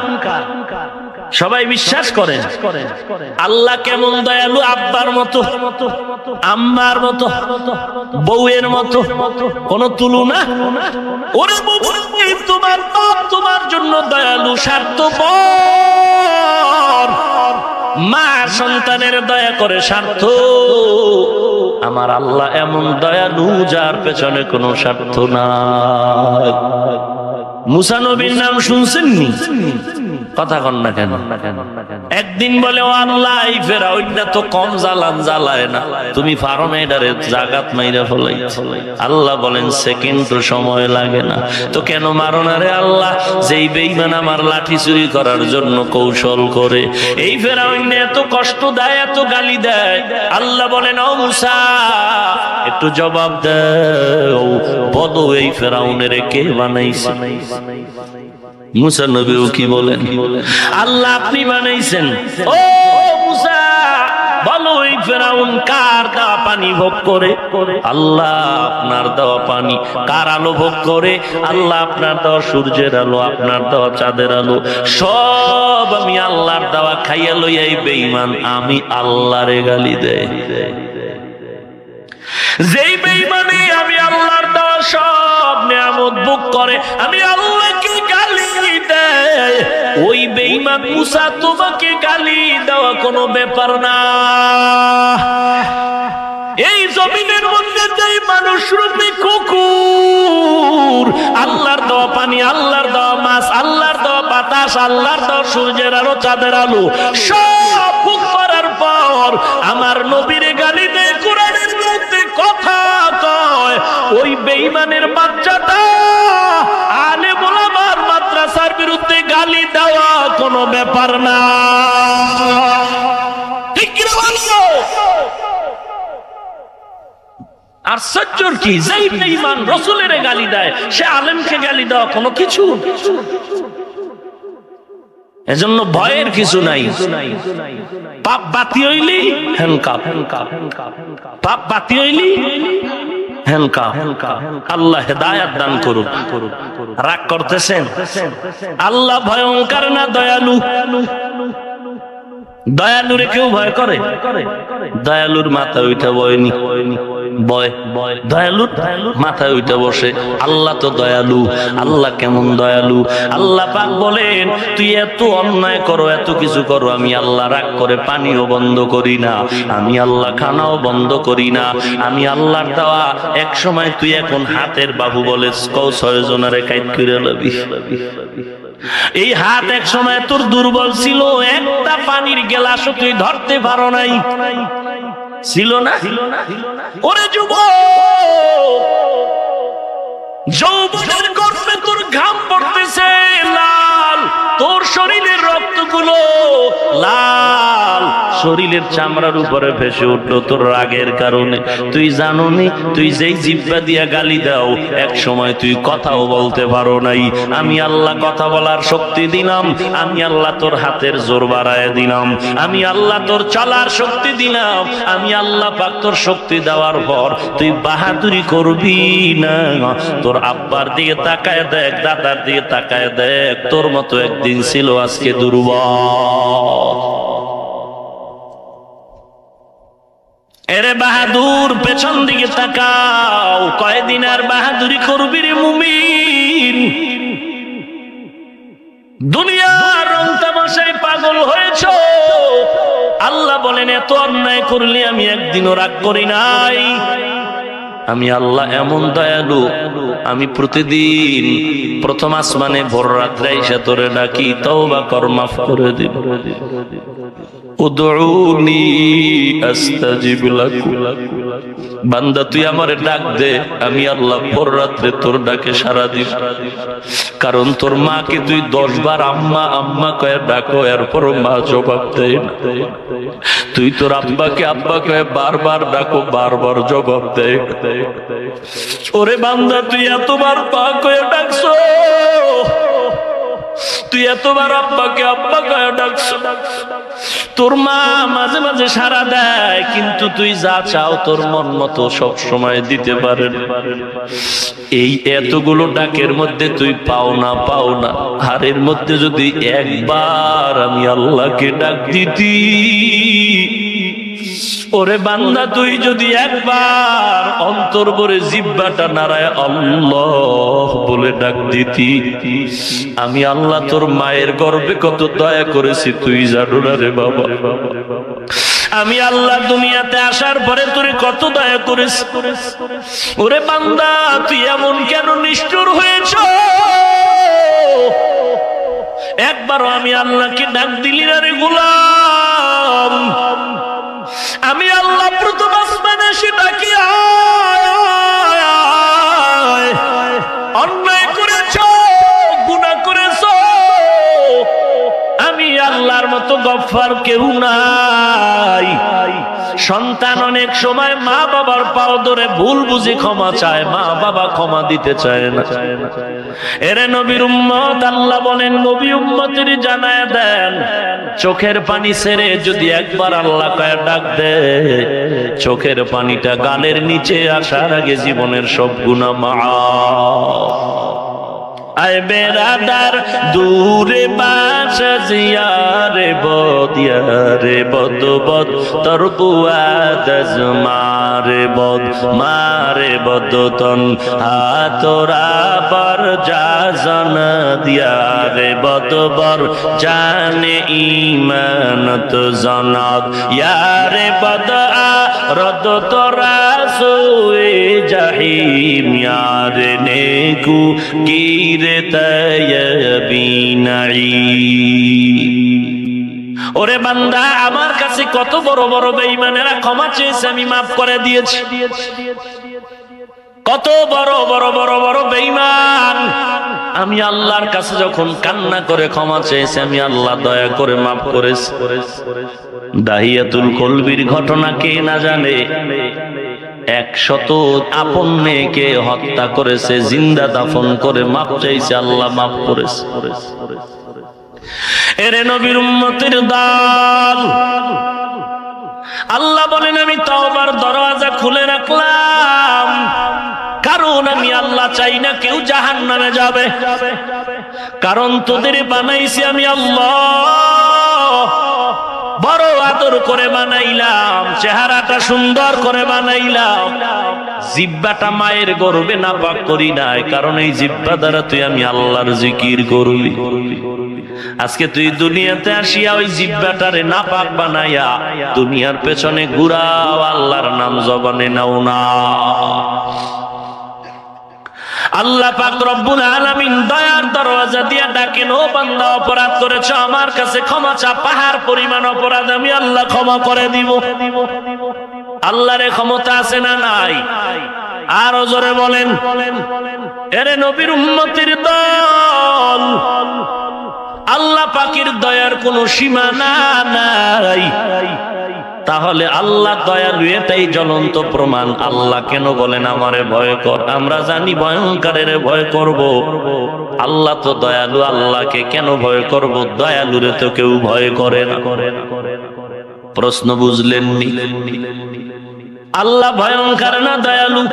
সবাই বিশ্বাস করেন। আল্লাহ কেমন দয়ালু? আব্বার মতো, আম্মার মতো, বউয়ের মতো, কোন তুলনা? ওরে তোমার বাপ তোমার জন্য দয়ালু, স্বার্থপর। মা সন্তানের দয়া করে স্বার্থ। আমার আল্লাহ এমন দয়ালু যার পেছনে কোনো স্বার্থ নাই। মুসা নবীর নাম শুনছেননি? কথা কন না কেন? একদিন বলে, ও আল্লাহ, এই ফেরাউনটা তো কম জ্বালায় না, তুমি পারো না এটারে জাগাত মাইরা ফেলাই। আল্লাহ বলেন, সেকেন্ড তো সময় লাগে না, তো কেন মারো না রে আল্লাহ? যেই বেঈমান আমার লাঠি চুরি করার জন্য কৌশল করে, এই ফেরাউন এত কষ্ট দেয়, এত গালি দেয়। আল্লাহ বলেন, ও মুসা, একটু জবাব দাও, বলো এই ফেরাউনের কে বানাইছে? মুসা নবীও কি বলেন? আল্লাহ আপনি বানাইছেন। ও মুসা, বলো এই ফেরাউন কার দেওয়া পানি ভোগ করে? আল্লাহ আপনার দেওয়া পানি। কার আলো ভোগ করে? আল্লাহ আপনার দেওয়া সূর্যের আলো, আপনার দেওয়া চাঁদের আলো, সব আমি আল্লাহর দেওয়া খাইয়া লইয়া এই বেঈমান আমি আল্লাহরে গালি দেয়। যেই বেঈমানে আমি আল্লাহর দেওয়া সব নিয়ামত ভোগ করে, আমি আল্লাহকে গালি দেয়, ওই বেঈমান মুসা তোমাকে গালি দেওয়া কোনো ব্যাপার না। এই জমিনের মধ্যে যেই মানুষ রূপী কুকুর, আল্লাহর দেওয়া পানি, আল্লাহর দেওয়া মাছ, আল্লাহর দেওয়া বাতাস, আল্লাহর দেওয়া সূর্যের আলো, চাঁদের আলো, সব ভোগ করার পর আমার নবীরে গালি দেয়, কোরআনের মধ্যে কথা কয়, ওই বেঈমানের বাচ্চাটা আলেম ওলামার মাদ্রাসার বিরুদ্ধে গালি দেওয়া কোনো ব্যাপার না। ঠিক কি না বলো? আশ্চর্য কি, যেই বেঈমান রাসূলের গালি দেয়, সে আলেমকে গালি দেওয়া কোনো কিছু? এজন্য ভয়ের কিছু নাই। পাপ বাতি হইলি হ্যান্ডকাপ, পাপ বাতি হইলি হ্যান্ডকাপ। আল্লাহ হেদায়েত দান করুন। রাগ করতেছেন? আল্লাহ ভয়ঙ্কর না দয়ালু? দয়ালুরে কেউ ভয় করে? দয়ালুর মাথা উঠে বয়নি, দয়ালুর মাথায় উঠে বসে। আল্লাহ তো দয়ালু। আল্লাহ কেমন দয়ালু? আল্লাহ পাক বলেন, তুই এত অন্যায় করো, এত কিছু করো, আমি আল্লাহ রাগ করে পানিও বন্ধ করি না, আমি আল্লাহ খানাও বন্ধ করি না। আমি আল্লাহর দেওয়া এক সময় তুই এখন হাতের বাহু বলে 6 জনারে কাইট করে লবি। এই হাত এক সময় তোর দুর্বল ছিল, একটা পানির গ্লাসও তুই ধরতে পারো নাই, ছিল না? ওরে যুবক, যৌবনের গর্ভে তোর ঘাম পড়তেছে লাল, তোর শরীরের রক্তগুলো লাল, শরীরের চামড়ার উপরে ভেসে উঠলো তোর রাগের কারণে। তুই জানোনি তুই যেই জিহ্বা দিয়া গালি দাও এক সময় তুই কথাও বলতে পারো নাই। আমি আল্লাহ কথা বলার শক্তি দিলাম, আমি আল্লাহ তোর হাতের জোর বাড়ায় দিলাম, আমি আল্লাহ তোর চলার শক্তি দিলাম, আমি আল্লাহ পাক তোর শক্তি দেওয়ার পর তুই বাহাদুরি করবি না। তোর আব্বার দিকে তাকায় দেখ, দাদার দিকে তাকায় দেখ, তোর মতো একদিন ছিল আজকে দুর্বল। এরে বাহাদুর পেছন দিকে তাকাও, কয়দিন আর বাহাদুরি করবি রে মুমিন? দুনিয়ার রং তামাশায় পাগল হয়েছ। আল্লাহ বলেন এত অন্যায় করলে আমি একদিনও রাগ করি নাই। আমি আল্লাহ এমন দয়ালু, আমি প্রতিদিন প্রথম আসমানে ভোর রাত্রে এসে তোরে ডাকি, তওবা কর, মাফ করে দিব। উদউনি আস্তাজিব লাকুম, বান্দা তুই আমারে ডাক দে, আমি আল্লাহ ভোর রাত্রে তোর ডাকে সাড়া দিব। কারণ তোর মাকে তুই 10 বার আম্মা আম্মা কয়ে ডাকো, এরপর মা জবাব দেয় না। তুই তোর আব্বাকে আব্বা কয়ে বারবার ডাকো, বারবার জবাব দেয়। ওরে বান্দা তুই এতবার পা কয়ে ডাকছো, তুই এতবার আব্বাকে আব্বা কয়ে ডাকছো, তোর মা মাঝে মাঝে সাড়া দেয়, কিন্তু তুই যা চাও তোর মন মতো সব সময় দিতে পারেন। এই এতগুলো ডাকের মধ্যে তুই পাও না হারের মধ্যে যদি একবার আমি আল্লাহকে ডাক দিতি, ওরে বান্দা তুই যদি একবার অন্তর ভরে জিহ্বাটা নাড়ায় আল্লাহ বলে ডাক দিতি, আমি আল্লাহ তোর মায়ের গর্ভে কত দয়া করেছি তুই জানো না রে বাবা। আমি আল্লাহ দুনিয়াতে আসার পরে তোরে কত দয়া করেছি। ওরে বান্দা তুই এমন কেন নিষ্ঠুর হয়েছ? একবারও আমি আল্লাহকে ডাক দিলি না রে গোলাম। আমি আল্লাহ প্রথম আসমানে এসে ডাকি, অন্যায় করেছ, গুনাহ করেছ, আমি আল্লাহর মতো গফফার কেউ নাই। সন্তান অনেক সময় মা বাবার পাও ধরে ভুল বুঝি ক্ষমা চায়, মা বাবা ক্ষমা দিতে চায় না। এরে নবীর উম্মত, আল্লাহ বলেন নবী উম্মতের জানায় দেন, চোখের পানি ছেড়ে যদি একবার আল্লাহ কয়ে ডাক দে, চোখের পানিটা গালের নিচে আসার আগে জীবনের সব গুনাহ মাফ। আয় বেরাদার দূরে বাস জিয়ারে বদিয়ারে বদ বদ তোর বুয়াদ মারে বদ মারে বদতন হাতরা বর জাজন দিয়ারে বদ বর জানে ইমানত জনাদ ইয়ারে বদ রদ তোরা সুয়ে জাহিম ইয়ারে নেকু কির ওরে বান্দা আমার কাছে কত বড় বড় বেঈমানেরা ক্ষমা চেয়েছে, আমি মাফ করে দিয়েছি। কত বড় বড় বড় বড় বেঈমান আমি আল্লাহর কাছে যখন কান্না করে ক্ষমা চেয়েছে, আমি আল্লাহ দয়া করে মাফ করেছি। দাহিয়াতুল কলবির ঘটনা কে না জানে? 100 আপন মেয়েকে হত্যা করেছে, জিন্দা দাফন করে মাফ চাইছে, আল্লাহ মাফ করেছে। এরে নবীর উম্মতের দল, আল্লাহ বলেন আমি তওবার দরওয়াজা খুলে রাখলাম, কারণ আমি আল্লাহ চাই না কেউ জাহান্নামে যাবে। কারণ তোদের বানাইছি আমি আল্লাহ, বড় আদর করে বানাইলাম, চেহারাটা সুন্দর করে বানাইলাম, জিহ্বাটা মায়ের গর্ভে নাপাক করি নাই, কারণ এই জিহ্বা দ্বারা তুই আমি আল্লাহর জিকির করবি। আজকে তুই দুনিয়াতে আসিয়া ওই জিহ্বাটারে নাপাক বানাইয়া দুনিয়ার পেছনে ঘুরাও, আল্লাহর নাম জবানে নাও না। আল্লাহ পাক রব্বুল আলামিন দয়ার দরওয়াজা দিয়া ডাকেন, ও বান্দা অপরাধ করেছ আমার কাছে ক্ষমা চা, পাহাড় পরিমাণ অপরাধ আমি আল্লাহ ক্ষমা করে দিব। আল্লাহর ক্ষমতা আছে না নাই? আরো জোরে বলেন। এরে নবীর উম্মতের দল, আল্লাহ পাকের দয়ার কোনো সীমানা নাই। তাহলে আল্লাহ দয়ালু, এটাই জ্বলন্ত প্রমাণ। আল্লাহ কেন বলেন আমারে ভয় কর? আমরা জানি ভয়ঙ্করের ভয় করব। আল্লাহ তো দয়ালু, আল্লাহকে কেন ভয় করব? দয়ালুরে তো কেউ ভয় করে না। প্রশ্ন বুঝলেন নি? আল্লাহ ভয়ঙ্কর না দয়ালু?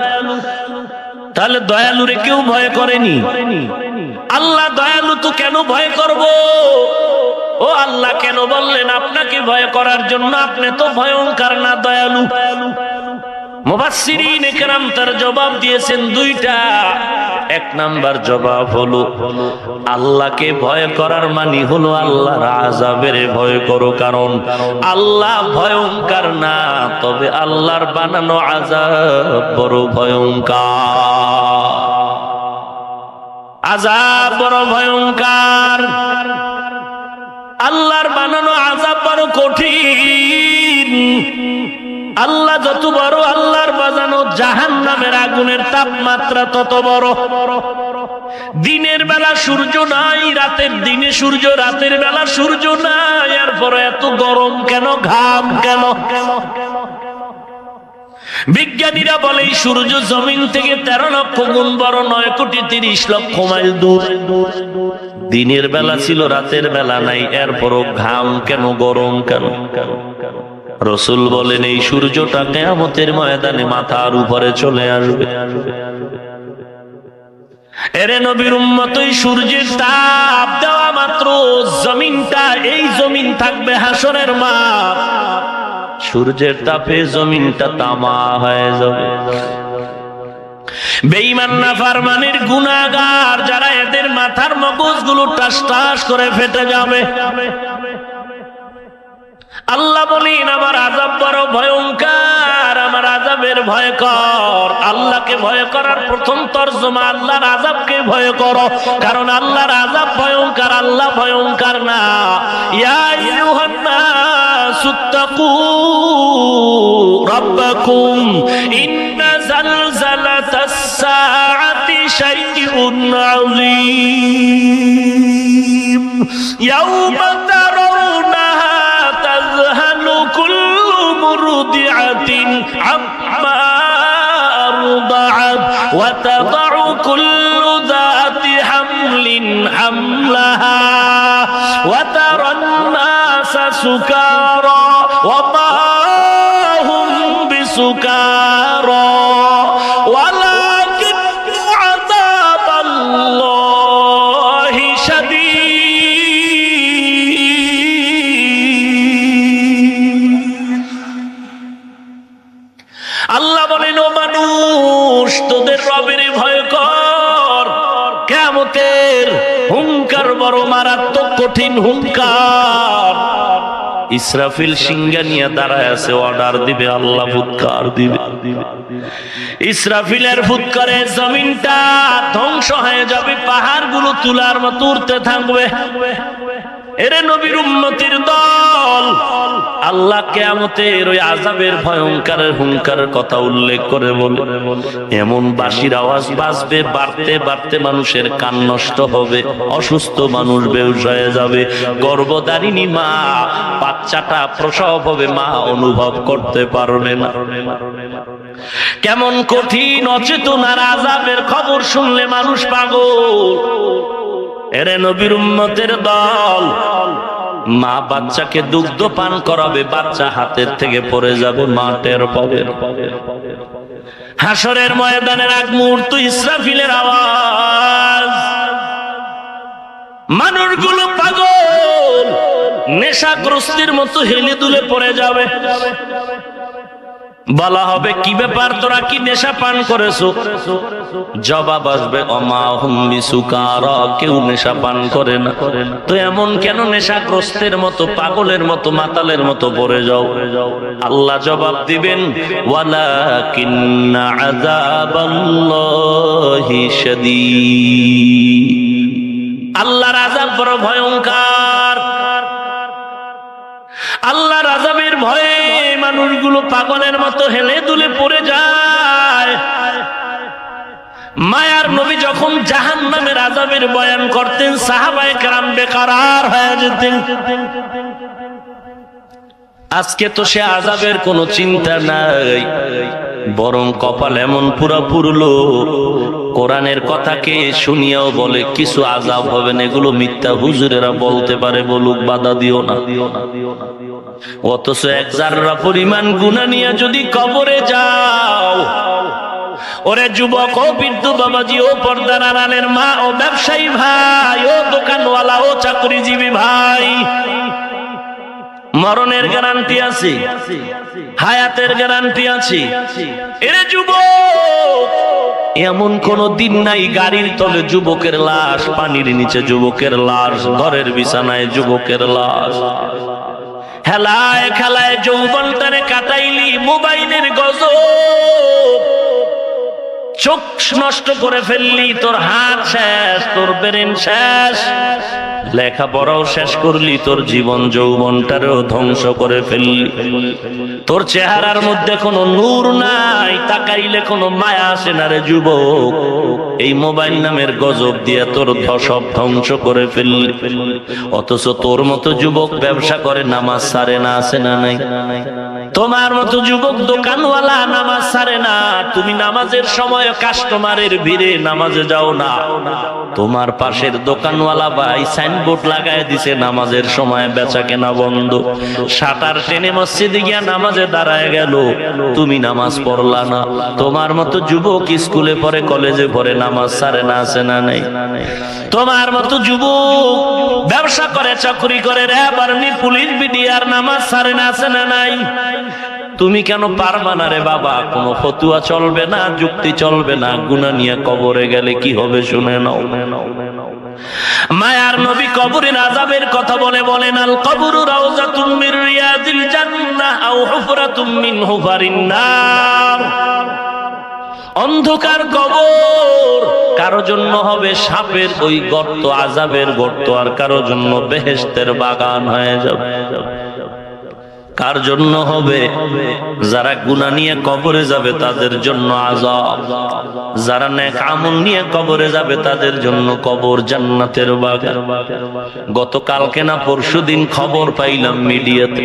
তাহলে দয়ালুরে কেউ ভয় করেনি। আল্লাহ দয়ালু তো কেন ভয় করব? ও আল্লাহ কেন বললেন আপনাকে ভয় করার জন্য? আপনি তো ভয়ঙ্কর না দয়ালু। মুফাসসিরিন ইকরাম তার জবাব দিয়েছেন দুইটা। এক নাম্বার জবাব হলো, আল্লাহকে ভয় করার মানে হলো আল্লাহর আযাবের ভয় করো। কারণ আল্লাহ ভয়ঙ্কর না, তবে আল্লাহর বানানো আযাব বড় ভয়ঙ্কর। আযাব বড় ভয়ঙ্কর। আল্লাহর বানানো আযাব বড় কঠিন। আল্লাহ যত বড়, আল্লাহর বানানো জাহান্নামের আগুনের তাপমাত্রা তত বড়। দিনের বেলা সূর্য নাই, রাতের দিনে সূর্য, রাতের বেলা সূর্য নাই, এরপরে এত গরম কেন? ঘাম কেন? বিজ্ঞানীরা বলে এই সূর্য জমিন থেকে 13 লক্ষ গুণ বড়, 9,30,00,000 মাইল দূর। দিনের বেলা ছিল, রাতের বেলা নাই, এরপরও ঘাম কেন? গরম কেন? রাসূল বলেন এই সূর্যটা কিয়ামতের ময়দানে মাথার উপরে চলে আসবে। এরে নবীর উম্মত, এই সূর্যের তাপ দেওয়া মাত্র জমিনটা, এই জমিন থাকবে হাসরের মাঠ। সূর্যের তাপে জমিনটা তামা হয়ে যাবে। বেঈমান নাফরমানের গুনাহগার যারা, এদের মাথার মগজগুলো টাস টাস করে ফেটে যাবে। আল্লাহ বলেন আমার আযাব বড় ভয়ঙ্কর, আমার আযাবের ভয় কর। আল্লাহকে ভয় করার প্রথম তরজমা আল্লাহর আযাবকে ভয় করো, কারণ আল্লাহর আযাব ভয়ঙ্কর, আল্লাহ ভয়ঙ্কর না। ইয়া আইয়ুহান নাসুত্তাকু রাব্বাকুম ইন্না যালযালাতাস সাআতি শাইউন আযীম ইয়াওমা তারাউনাহা তাযহালু কুল্লু মুরদিআতিন আম্মা আরদাআত ওয়া তাদাউ কুল্লু যাতি হামলিন হামলাহা ওয়া তারান নাসা সুকারা ওয়া মা হুম বিসুকারা ওয়ালাকিন আযাবাল্লাহি শাদীদ। আল্লাহ বলেন ও মানুষ, তোদের রবের ভয় কর। কিয়ামতের হুঙ্কার বড় মারাত্মক কঠিন হুঙ্কার। ইসরাফিল সিংহা নিয়ে দাঁড়ায় আছে, অর্ডার দিবে, আল্লাহ ফুৎকার দিবে। ইসরাফিলের ফুৎকারে জমিনটা ধ্বংস হয়ে যাবে, পাহাড়গুলো তুলার মতো উঠতে থাকবে। এরে নবীর উম্মতের দল, আল্লাহ কিয়ামতের ওই আযাবের ভয়ঙ্করের হুঙ্কারের কথা উল্লেখ করে বলে, এমন বাঁশির আওয়াজ বাজবে, বাড়তে বাড়তে মানুষের কান নষ্ট হবে, অসুস্থ মানুষ বেহুশ হয়ে যাবে। গর্ভধারিণী মা, বাচ্চাটা প্রসব হবে, মা অনুভব করতে পারবে না। কেমন কঠিন অচেতনার আযাবের খবর শুনলে মানুষ পাগল। এরে নবীর উম্মতের দল, মা বাচ্চাকে দুগ্ধ পান করাবে, বাচ্চা হাতের থেকে পড়ে যাবে, মা টের পাবে। হাসরের ময়দানের আগ মুহূর্ত ইসরাফিলের আওয়াজ, মানুষগুলো পাগল, নেশাগ্রস্তের মতো হেলে দুলে পড়ে যাবে। বলা হবে কি ব্যাপার, তোরা কি নেশা পান করেছো? জবাব আসবে অমা হুম বিসুকারা, কেউ নেশা পান করে না। তো এমন কেন নেশাগ্রস্তের মতো, পাগলের মতো, মাতালের মতো পড়ে যাও? আল্লাহ জবাব দিবেন ওয়ালাকিন্না আযাবাল্লাহি শাদীদ। আল্লাহর আযাব বড় ভয়ঙ্কর। আল্লাহর আযাবের ভয়ে মানুষগুলো পাগলের মতো হেলে দুলে পড়ে যায়। মায়ার নবী যখন জাহান্নামের আযাবের বয়ান করতেন, সাহাবায়ে কেরাম বেকরার হয়ে যেতেন। আজকে তো সে আযাবের কোনো চিন্তা নাই, বরং কপাল এমন পুরা পুরলো কোরআনের কথাকে শুনিয়াও বলে কিছু আযাব হবে না, এগুলো মিথ্যা হুজুরেরা বলতে পারে, বলুক, বাধা দিও না। অথচ এক জাররা পরিমাণ গুনাহ নিয়ে যদি কবরে যাও, ওরে যুবক, ও বৃদ্ধ বাবাজি, ও পর্দার আড়ালের মা, ও ব্যবসায়ী ভাই, ও দোকানওয়ালা, ও চাকরিজীবী ভাই, মরণের গ্যারান্টি আছে, হায়াতের গ্যারান্টি আছে। এরে যুবক, এমন কোন দিন নাই গাড়ির তলে যুবকের লাশ, পানির নিচে যুবকের লাশ, ঘরের বিছানায় যুবকের লাশ। হেলায় খেলায় যৌবনটারে কাটাইলি মোবাইলের গজব, চোখ নষ্ট করে ফেললি, তোর হাত শেষ, তোর ব্রেন শেষ, লেখাপড়াও শেষ করলি, তোর জীবন যৌবনটারও ধ্বংস করে ফেললি। তোর চেহারার মধ্যে কোনো নূর নাই, তাকাইলে কোনো মায়া আসে না রে যুবক। এই মোবাইল নামের গজব দিয়ে তোর সব ধ্বংস করে ফেললি। অথচ তোর মতো যুবক ব্যবসা করে, নামাজ ছাড়ে না, আছে না নাই? তোমার মতো যুবক দোকানওয়ালা নামাজ ছাড়ে না, তুমি নামাজের সময় কাস্টমারের ভিড়ে নামাজে যাও না। তোমার পাশের দোকানওয়ালা ভাই সাইনবোর্ড লাগায় দিছে নামাজের সময় বেচা কেনা বন্ধ, শাটার টেনে মসজিদে গিয়া নামাজে দাঁড়ায় গেল, তুমি নামাজ পড়লা না। তোমার মতো যুবক স্কুলে পড়ে, কলেজে পড়ে, নামাজ ছাড়ে না, আছে না নাই? তোমার মতো যুবক ব্যবসা করে, চাকরি করে, র্যাব, আর্মি, পুলিশ, বিডিআর, নামাজ ছাড়ে না, আছে না নাই? তুমি কেন পারবা না রে বাবা? কোনো ফতুয়া চলবে না, যুক্তি চলবে না। গুনাহ নিয়ে কবরে গেলে কি হবে শুনে নাও। মায়ার নবী কবরের আযাবের কথা বলেন, আল কবরু রাউযাতুম মির রিয়াদিল জান্নাহ আও হুফরাতুম মিন হুফারিন নার। অন্ধকার কবর কারো জন্য হবে সাপের ওই গর্ত, আযাবের গর্ত, আর কারো জন্য বেহেশতের বাগান হয়ে যাবে। কার জন্য হবে? যারা গুনাহ নিয়ে কবরে যাবে তাদের জন্য আযাব, যারা নেক আমল নিয়ে কবরে যাবে তাদের জন্য কবর জান্নাতের বাগান। গতকালকে না পরশুদিন খবর পাইলাম মিডিয়াতে,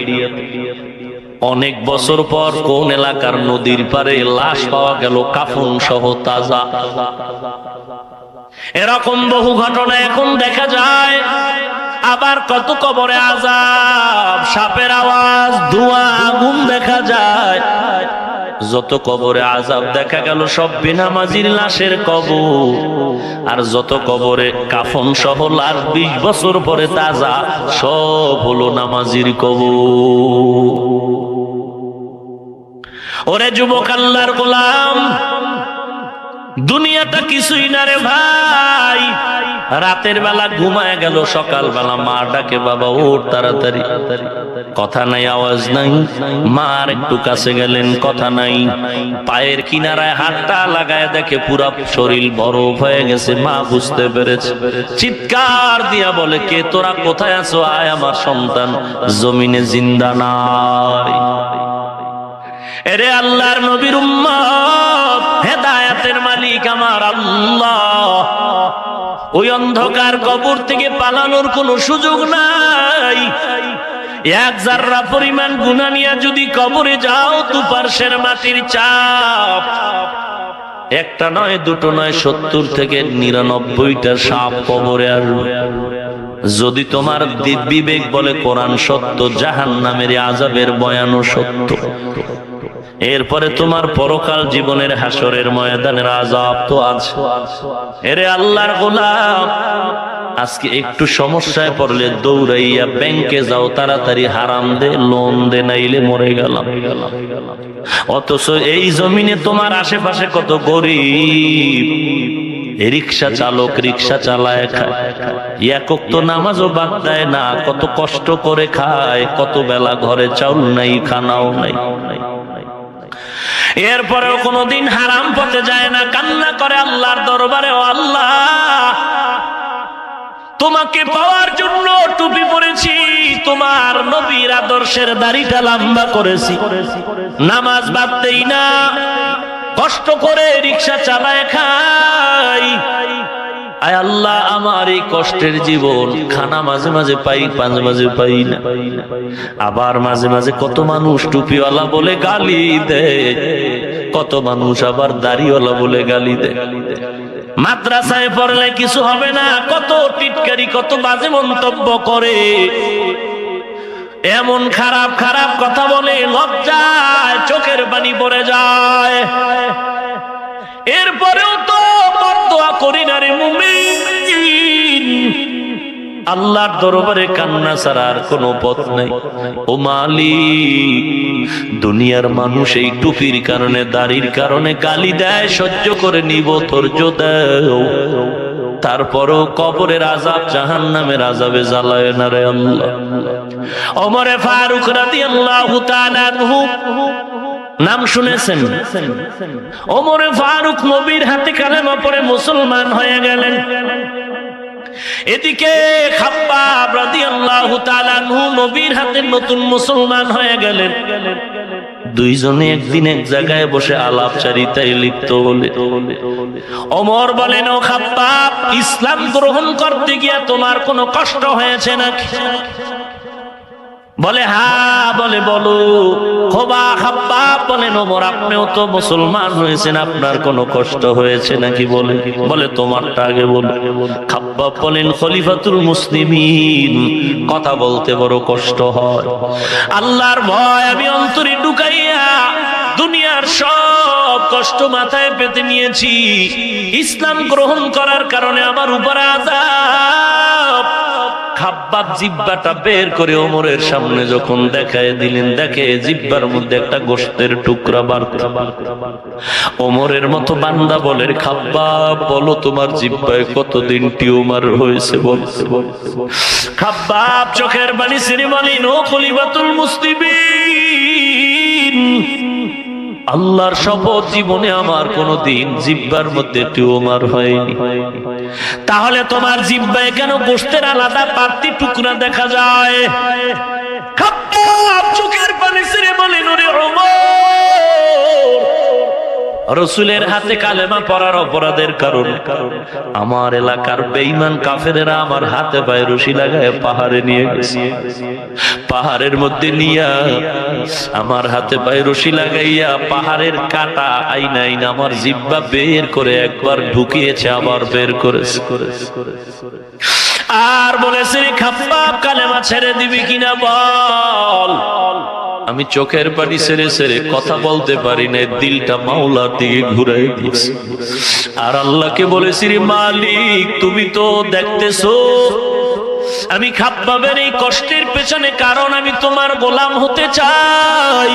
অনেক বছর পর কোন এলাকার নদীর পারে লাশ পাওয়া গেল কাফন সহ তাজা। এরকম বহু ঘটনা এখন দেখা যায়। আবার কত কবরে আযাব, সাপের আওয়াজ, ধোঁয়া, আগুন দেখা যায়। যত কবরে আযাব দেখা গেল সব বেনামাজির লাশের কবর, আর যত কবরে কাফন সহ লাশ 20 বছর পরে তাজা, সব হলো নামাজির কবর। ওরে যুবক, আল্লাহর গোলাম, দুনিয়াটা কিছুই না রে ভাই। রাতের বেলা ঘুমায় গেল, সকাল বেলা মা ডাকে, বাবা ওঠ তাড়াতাড়ি। কথা নাই, আওয়াজ নাই। মা আর একটু কাছে গেলেন, কথা নাই। পায়ের কিনারায় হাতটা লাগায় দেখে পুরা শরীর বরফ হয়ে গেছে। মা বুঝতে পেরেছে, চিৎকার দিয়া বলে, কে তোরা, কোথায় আছো? আয়, আমার সন্তান জমিনে জিন্দা নাই। এরে আল্লাহর নবীর উম্মত, হেদায়েতের মালিক আমার আল্লাহ। ওই অন্ধকার কবর থেকে পালানোর কোনো সুযোগ নাই। এক জাররা পরিমাণ গুনাহ নিয়ে যদি কবরে যাও, দুপার্শ্বের মাটির চাপ, একটা নয়, দুটো নয়, 70 থেকে 99টা সাপ কবরে আসবে। যদি তোমার বিবেক বলে কোরআন সত্য, জাহান্নামের আযাবের বয়ানও সত্য, এরপরে তোমার পরকাল জীবনের হাসরের ময়দানের আযাব তো আছে। এরে আল্লাহর গোলাম, আজকে একটু সমস্যায় পড়লে দৌড়াইয়া ব্যাংকে যাও, তাড়াতাড়ি হারাম দে, লোন দে, নাইলে মরে গেলাম। অথচ এই জমিনে তোমার আশেপাশে কত গরিব, রিক্সা চালক রিক্সা চালায় খায়, এক ওয়াক্ত নামাজও বাদ দেয় না, কত কষ্ট করে খায়, কত বেলা ঘরে চাউল নাই, খানাও নাই। এরপরেও কোনদিন হারাম পথে যায় না, কান্না করে আল্লাহর দরবারে, ও আল্লাহ, তোমাকে পাওয়ার জন্য টুপি পরেছি, তোমার নবীর আদর্শের দাড়িটা লম্বা করেছি, নামাজ বাদ দেই না, কষ্ট করে রিক্সা চালায় খাই। আয় আল্লাহ, আমার এই কষ্টের জীবন, খানা মাঝে মাঝে পাই, মাঝে মাঝে পাই না। আবার মাঝে মাঝে কত মানুষ টুপিওয়ালা বলে গালি দেয়, কত মানুষ আবার দাড়িওয়ালা বলে গালি দেয়। মাদ্রাসায় পড়লে কিছু হবে না, কত টিটকারি, কত বাজে মন্তব্য করে, এমন খারাপ খারাপ কথা বলে, লজ্জায় চোখের পানি পড়ে যায়। এরপরেও তো বদদোয়া করি না রে মুমিন, আল্লাহর দরবারে কান্না ছাড়া আর কোনো পথ নাই। ও মালিক, দুনিয়ার মানুষ এই টুপির কারণে, দাড়ির কারণে গালি দেয়, সহ্য করে নিব, ধৈর্য দাও। তারপরও কবরের আযাব, জাহান্নামের আযাবে জ্বালায় না রে আল্লাহ। ওমরে ফারুক রাদিয়াল্লাহু তাআলা আনহু নাম শুনেছেন? ওমরে ফারুক নবীর হাতে কালেমা পড়ে মুসলমান হয়ে গেলেন। এদিকে খাব্বাব রাদিয়াল্লাহু তাআলা আনহু নবীর হাতে নতুন মুসলমান হয়ে গেলেন। দুইজনে একদিন এক জায়গায় বসে আলাপচারিতায় লিপ্ত হলে ওমর বলেন, ও খাব্বাব, ইসলাম গ্রহণ করতে গিয়ে তোমার কোনো কষ্ট হয়েছে নাকি? বলে হ্যাঁ। বলে বলো। খোবা খাব্বাব বলেন, ওমর, আপনিও তো মুসলমান হয়েছেন, আপনার কোনো কষ্ট হয়েছে নাকি? বলে তোমারটা আগে বলো। খাব্বাব বলেন, খলিফাতুল মুসলিমিন, কথা বলতে বড় কষ্ট হয়। আল্লাহর ভয় আমি অন্তরে ঢুকাইয়া দুনিয়ার সব কষ্ট মাথায় পেতে নিয়েছি। ইসলাম গ্রহণ করার কারণে আমার উপর আযাব। খাব্বাব জিহ্বাটা বের করে ওমরের সামনে যখন দেখায় দিলেন, দেখে জিহ্বার মধ্যে একটা গোশতের টুকরা বার করা। ওমরের মতো বান্দা বলে, খাব্বাব বলো, তোমার জিহ্বায় কতদিন টিউমার হয়েছে? বলতে খাব্বাব চোখের পানি ছেড়ে বলেন, ও খলিফাতুল মুসলিমিন, আল্লাহর শপথ, জীবনে আমার কোনদিন জিহ্বার মধ্যে টিউমার হয়নি। তাহলে তোমার জিহ্বায় কেন গোশতের আলাদা পাতি টুকরা দেখা যায়? খাব্বাব চোখের পানি ছেড়ে বলেন, ওরে ওমর, রাসূলের হাতে কালেমা পড়ার অপরাধের কারণে আমার এলাকার বেঈমান কাফেরেরা আমার হাতে পায়ে রশি লাগায় পাহাড়ে নিয়ে গেছে। পাহাড়ের মধ্যে নিয়া আমার হাতে পায়ে রশি লাগাইয়া পাহাড়ের কাটা আইনা আইনা আমার জিহ্বা বের করে একবার ঢুকিয়েছে, আবার বের করেছে। আর বলেছে, খাব্বাব কালেমা ছেড়ে দিবি কিনা বল। আমি চোখের পানি ছেড়ে ছেড়ে কথা বলতে পারি না, দিলটা মাওলার দিকে ঘুরাই দিয়েছি। আর আল্লাহকে বলেছি, মালিক, তুমি তো দেখতেছো আমি খাব্বাবের এই কষ্টের পেছনে কারণ আমি তোমার গোলাম হতে চাই,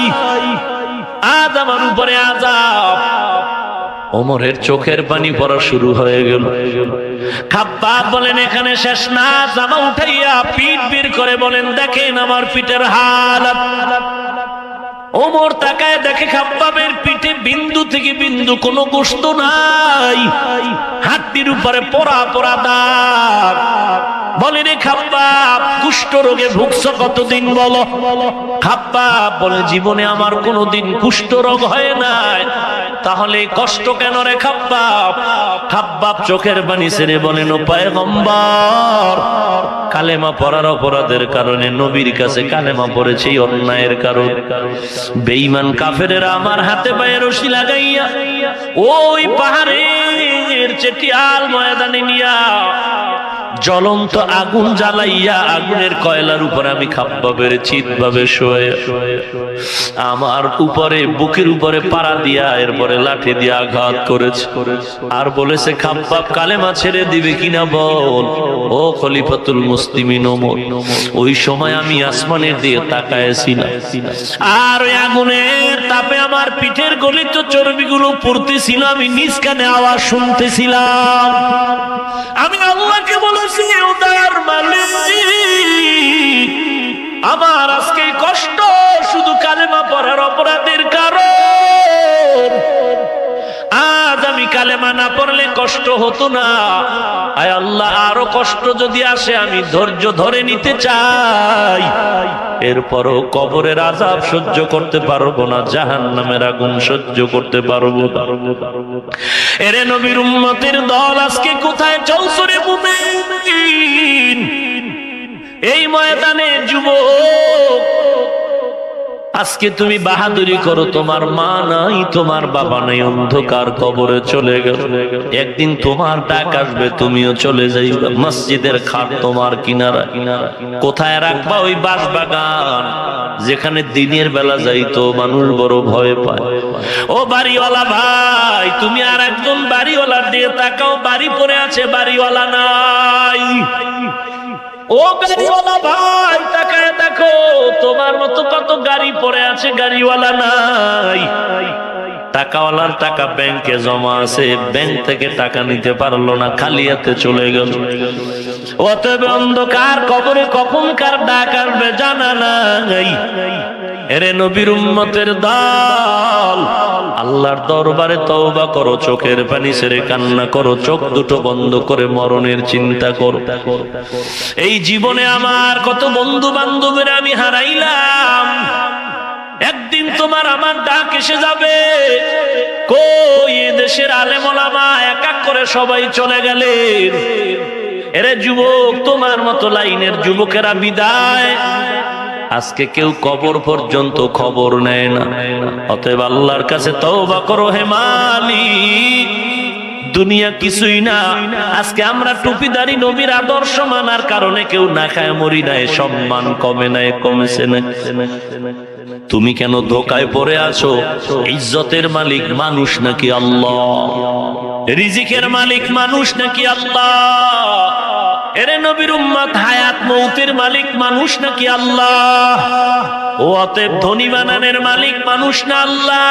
আজ আমার উপরে আযাব। ওমরের চোখের পানি পড়া শুরু হয়ে গেল। খাব্বাব বলেন, এখানে শেষ না, জামা উঠাইয়া পিঠ বের করে বলেন, দেখেন আমার পিঠের হালত। ওমর তাকায় দেখে খাব্বাবের পিঠে বিন্দু থেকে বিন্দু কোনো গোশত নাই, হাড্ডির উপরে পোড়া পোড়া দাগ। বলেন, খাব্বাব, কুষ্ঠ রোগে ভুগছ কতদিন বলো? খাব্বাব বলে, জীবনে আমার কোনোদিন কুষ্ঠ রোগ হয় নাই। তাহলে কষ্ট কেন রে খাব্বাব? খাব্বাব চোখের পানি ছেড়ে বলেন, ও পয়গম্বর, কালেমা পড়ার অপরাধের কারণে নবীর কাছে কালেমা পড়েছে, অন্যায়ের কারণে বেঈমান কাফেরেরা আমার হাতে পায়ে রশি লাগাইয়া ওই পাহাড়ের চেটিয়াল ময়দানে নিয়া জ্বলন্ত আগুন জ্বালাইয়া আগুনের কয়লার উপর আমি খাব্বাবের চিৎভাবে শোয়ে আমার উপরে বুকের উপরে পাড়া দিয়া এরপরে লাঠি দিয়ে আঘাত করেছে। আর বলেছে, খাব্বাব কালেমা ছেড়ে দিবে কিনা বল। ও খলিফাতুল মুসলিমিন ওমর, ওই সময় আমি আসমানের দিকে তাকায়াছিলাম, আর ওই আগুনের তাপে আমার পিঠের গলিত চর্বিগুলো পড়তেছিল, আমি নিজ কানে আওয়াজ শুনতেছিলাম। আমি আল্লাহকে বলেছি, ও দয়ার মালিক, আমার আজকে কষ্ট শুধু কালেমা পড়ার অপরাধের কারণ। আজ আমি কালেমা কালেমা না পড়লে কষ্ট হতো না। আয় আল্লাহ, আরো কষ্ট যদি আসে আমি ধৈর্য ধরে নিতে চাই, এরপরও কবরের আযাব সহ্য করতে পারবো না, জাহান্নামের আগুন সহ্য করতে পারবো না। এরে নবীর উম্মতের দল, আজকে কোথায় চলছো রে মুমিন? এই ময়দানে যুবক, আজকে তুমি বাহাদুরি করো, তোমার মা নাই, তোমার বাবা নাই, অন্ধকার কবরে চলে গেল। একদিন তোমার ডাক আসবে, তুমিও চলে যাইবা। মসজিদের খাট তোমার কিনারা, কোথায় রাখবা? ওই বাঁশবাগান যেখানে দিনের বেলা যাইতো মানুষ বড় ভয় পায়। ও বাড়িওয়ালা ভাই, তুমি আর একজন বাড়িওয়ালার দিয়ে তাকাও, বাড়ি পড়ে আছে, বাড়িওয়ালা নাই। ও গাড়িওয়ালা ভাই, তাকায় দেখো, তোমার মতো কত গাড়ি পড়ে আছে, গাড়িওয়ালা নাই। টাকাওয়ালার টাকা ব্যাংকে জমা আছে, ব্যাংক থেকে টাকা নিতে পারলো না, খালি হাতে চলে গেল। অতএব অন্ধকার কবরে কখন কার ডাক আসবে জানা নাই। এরে নবীর উম্মতের দল, আল্লাহর দরবারে তওবা করো, চোখের পানি ছেড়ে কান্না করো, চোখ দুটো বন্ধ করে মরণের চিন্তা করো। এই জীবনে আমার কত বন্ধু বান্ধবের আমি হারাইলাম, একদিন তোমার আমার ডাক এসে যাবে। কই দেশের আলেম ওলামা এক এক করে সবাই চলে গেলেন। এরে যুবক, তোমার মতো লাইনের যুবকেরা বিদায়। আজকে কেউ কবর পর্যন্ত খবর নেয় না। অতএব আল্লাহর কাছে তওবা করো হে মালিক, দুনিয়া কিছুই না। আজকে আমরা টুপিদারি নবীর আদর্শ মানার কারণে কেউ না খায় মরি নাই, সম্মান কমে নাই, কমেছে না। তুমি কেন ধোকায় পড়ে আছো? ইজ্জতের মালিক মানুষ নাকি আল্লাহ? রিজিকের মালিক মানুষ নাকি আল্লাহ? এরে নবীর উম্মত, হায়াত মৌতের মালিক মানুষ নাকি আল্লাহ? ও অতএব ধনী বানানের মালিক মানুষ না আল্লাহ?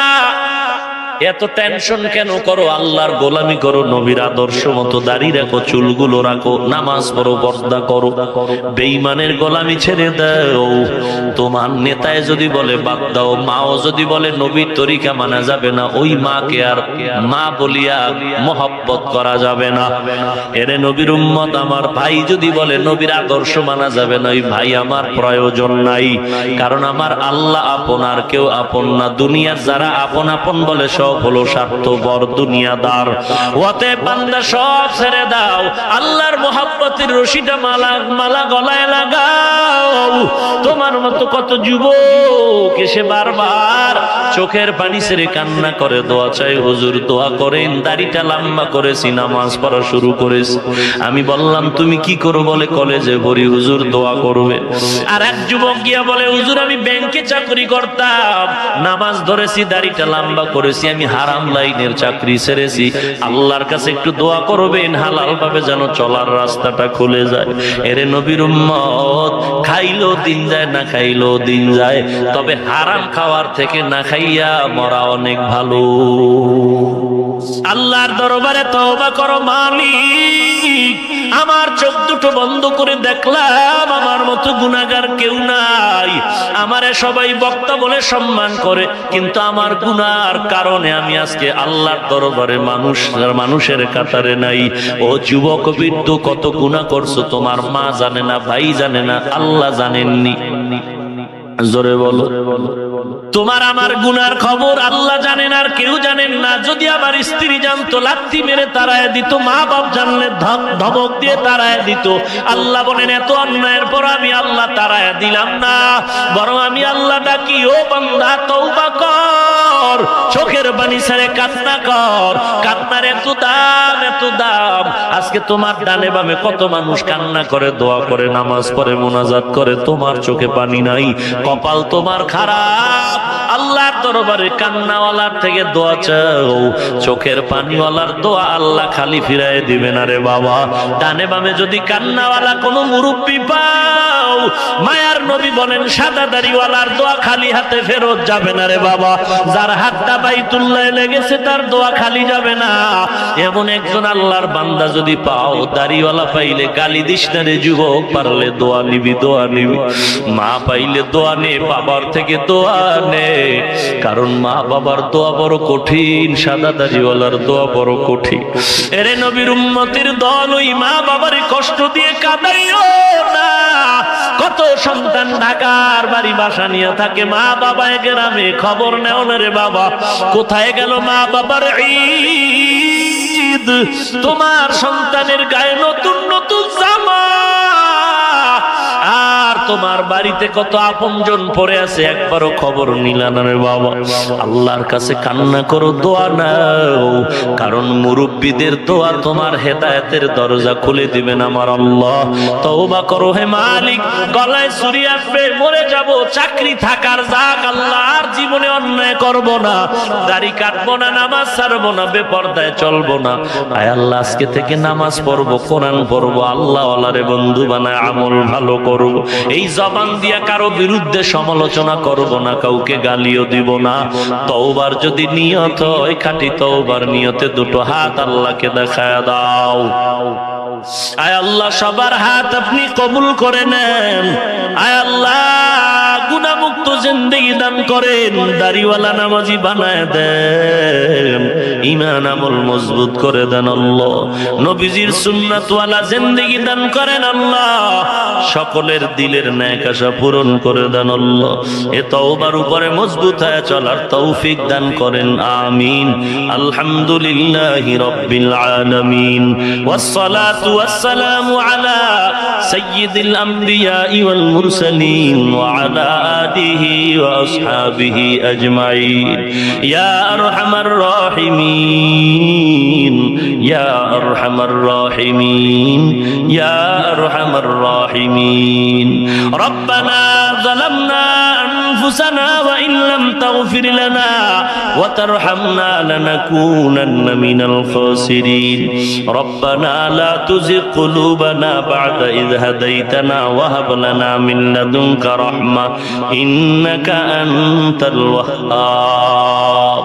এত টেনশন কেন করো? আল্লাহর গোলামি করো, নবীর আদর্শ মতো দাড়ি রাখো, চুলগুলো রাখো, নামাজ পড়ো, পর্দা করো, বেঈমানের গোলামি ছেড়ে দাও। তোমার নেতায় যদি বলে বাদ দাও, মাও যদি বলে নবীর তরিকা মানা যাবে না, ওই মাকে আর মা বলিয়া মহব্বত করা যাবে না। এরে নবীর উম্মত, আমার ভাই যদি বলে নবীর আদর্শ মানা যাবে না, ওই ভাই আমার প্রয়োজন নাই। কারণ আমার আল্লাহ আপন, আর কেউ আপন না। দুনিয়ার যারা আপন আপন বলে সব হলো স্বার্থপর, দুনিয়াদার। অতএব বান্দা সব ছেড়ে দাও, আল্লাহর মহব্বতের রশিটা মালা গলায় লাগাও। তোমার মতো কত যুবক এসে বারবার চোখের পানি ছেড়ে কান্না করে, দোয়া চাই, হুজুর দোয়া করেন। দাড়িটা লম্বা করেছি, নামাজ পড়া শুরু করেছি। আমি বললাম তুমি কি করো? বলে কলেজে পড়ি। হুজুর দোয়া করবে। আর এক যুবক গিয়া বলে, হুজুর আমি ব্যাংকে চাকরি করতাম, নামাজ ধরেছি, দাড়িটা লম্বা করেছি, আমি হারাম লাইনের চাকরি ছেড়েছি, আল্লাহর কাছে একটু দোয়া করবেন, হালাল ভাবে যেন চলার রাস্তাটা খুলে যায়। এরে নবীর উম্মত, খাইলো দিন যায়, না খাইলো দিন যায়, তবে হারাম খাওয়ার থেকে না খাইয়া মরা অনেক ভালো। আল্লাহর দরবারে তওবা করো মালিক। আমার চোখ দুটো বন্ধ করে দেখলাম আমার মতো গুনাহগার কেউ নাই। আমারে সবাই বক্তা বলে সম্মান করে, কিন্তু আমার গুনার কারণে আমি আজকে আল্লাহর দরবারে মানুষের কাতারে নাই। ও যুবক বৃদ্ধ, কত গুনাহ করছো, তোমার মা জানে না, ভাই জানে না, আল্লাহ জানেননি। জোরে বলো। তোমার আমার গুনার খবর আল্লাহ জানেন, আর কেউ জানেন না। যদি আমার স্ত্রী জানতো, লাথি মেরে তাড়ায় দিত, মা বাপ জানলে ধমক দিয়ে তাড়ায় দিত। আল্লাহ বলেন, এত অন্যায়ের পর আমি আল্লাহ তাড়ায় দিলাম না, বরং আমি আল্লাহ ডাকি, ও বান্দা তওবা কর, চোখের পানি ছেড়ে কান্না কর। কান্নার এত দাম, এত দাম। আজকে তোমার ডানে বামে কত মানুষ কান্না করে, দোয়া করে, নামাজ পড়ে, মুনাজাত করে, তোমার চোখে পানি নাই। কপাল তোমার খারাপ। আল্লাহর দরবারে কান্নাওয়ালার থেকে দোয়া চাও, চোখের পানিওয়ালার দোয়া আল্লাহ খালি ফিরাই দিবে না রে বাবা। ডানে বামে যদি কান্নাওয়ালা কোনো মুরব্বি পাও, মায়ার নবী বলেন, সাদা দাড়িওয়ালার দোয়া খালি হাতে ফেরত যাবে না রে বাবা। যার হাতটা বাইতুল্লাহ লেগেছে তার দোয়া খালি যাবে না। এমন একজন আল্লাহর বান্দা যদি পাও, দাড়িওয়ালা পাইলে গালি দিস না রে যুবক, পারলে দোয়া নিবি, দোয়া নিবি। মা পাইলে দোয়া নে, বাবার থেকে দোয়া নে। কারণ মা বাবার দোয়া বড় কঠিন, সাদা দাড়িওয়ালার দোয়া বড় কঠিন। এরে নবীর উম্মতের দল, ওই মা বাবার কষ্ট দিয়ে কাঁদাইও না। কত সন্তান ঢাকার বাড়ি বাসা নিয়ে থাকে, মা বাবা গ্রামে, খবর নেও না রে বাবা, কোথায় গেল মা বাবার ঈদ? তোমার সন্তানের গায়ে নতুন নতুন জামা, আর তোমার বাড়িতে কত আপনজন পড়ে আছে, একবারও খবর নিলা না রে বাবা। আল্লাহর কাছে কান্না করো, দোয়া নাও, কারণ মুরব্বীদের দোয়া তোমার হেদায়েতের দরজা খুলে দিবেন আমার আল্লাহ। তওবা করো হে মালিক, গলায় ছুরি আসবে, মরে যাব, চাকরি থাকার যাক, আল্লাহ আর জীবনে অন্যায় করব না, দাড়ি কাটবো না, নামাজ ছাড়বো না, বেপরদায় চলবো না। আয় আল্লাহ, আজকে থেকে নামাজ পড়বো, কোরআন পড়বো, আল্লাহ ওয়ালারে বন্ধু বানায় আমল ভালো করব। এই জবান দিয়া কারো বিরুদ্ধে সমালোচনা করব না, কাউকে গালিও দিব না। তওবার যদি নিয়ত হয়, খাঁটি তওবার নিয়তে দুটো হাত আল্লাহকে দেখায় দাও। আয় আল্লাহ, সবার হাত আপনি কবুল করে নেন। আয় আল্লাহ, গুনাহমুক্ত জিন্দেগি দান করেন, দাড়িওয়ালা নামাজি বানায় দেন, ঈমান আমল মজবুত করে দেন আল্লাহ। নবীজির সুন্নাতওয়ালা জিন্দেগি দান করেন আল্লাহ। সকলের দিলের নেক আশা পূরণ করে দেন আল্লাহ। এ তওবার উপরে মজবুত হয়ে চলার তৌফিক দান করেন, আমিন। আলহামদুলিল্লাহি রাব্বিল আলামিন, ওয়াসসালাতু ওয়াসসালামু আলা সাইয়্যিদিল আমবিয়া ওয়াল মুরসালিন ওয়া আলা আলিহি ওয়া আসহাবিহি আজমাইন। ইয়া আরহামার রাহিমিন, ইয়া আরহামার রাহিমিন, ইয়া আরহামার রাহিমিন। রব্বানা যালামনা আনফুসানা ওয়া ইন লাম তাগফির লানা ওয়া তারহামনা লানাকুনান্না মিনাল খাসিরিন। রব্বানা লা তুযিগ কুলুবানা বা'দা ইয হাদাইতানা ওয়া হাব লানা মিন লাদুনকা রাহমা ইন্নাকা আনতাল ওয়াহ্হাব।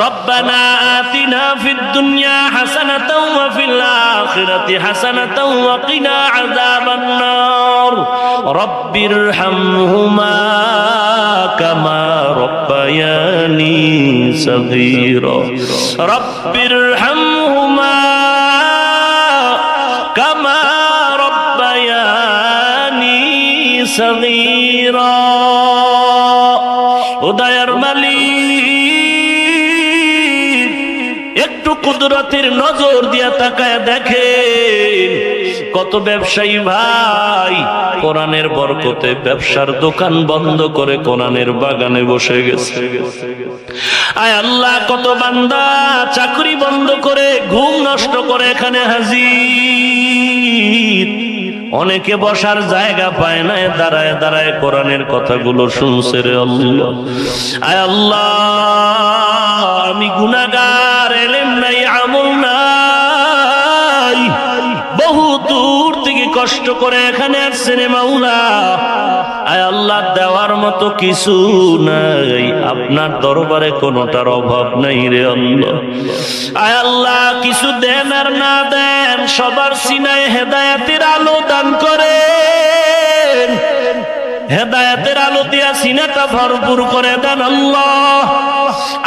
রব্বানা আতিনা ফিদ দুনিয়া হাসানাতাও ওয়া ফিল আখিরাতি হাসানাতাও ওয়া কিনা আযাবান নার। রব্বিরহামহুমা কামা রব্বায়ানি সগীরা। রব্বিরহামহুমা কামা রব্বায়ানি সগীরা। ও দয়ার মালিক, একটু কুদরতের নজর দিয়া তাকায় দেখেন, কত ব্যবসায়ী ভাই কোরআনের বরকতে ব্যবসার দোকান বন্ধ করে কোরআনের বাগানে বসে গেছে। আয় আল্লাহ, কত বান্দা চাকরি বন্ধ করে ঘুম নষ্ট করে এখানে হাজির। অনেকে বসার জায়গা পায় না, দাঁড়ায় দাঁড়ায় কোরআনের কথাগুলো শুনছে রে আল্লাহ। আয় আল্লাহ, আমি গুনাহগার, ইলম নাই, আমল নাই, বহু দূর থেকে কষ্ট করে এখানে আসছে রে মাওলা। আয় আল্লাহ, দেওয়ার মতো কিছু নাই, আপনার দরবারে কোনোটার অভাব নাই রে আল্লাহ। আয় আল্লাহ, কিছু দেন আর না দেন, সবার সিনায় হেদায়েতের আলো দান করেন। হেদায়েতের আলো দিয়া সিনাটা ভরপুর করে দেন আল্লাহ।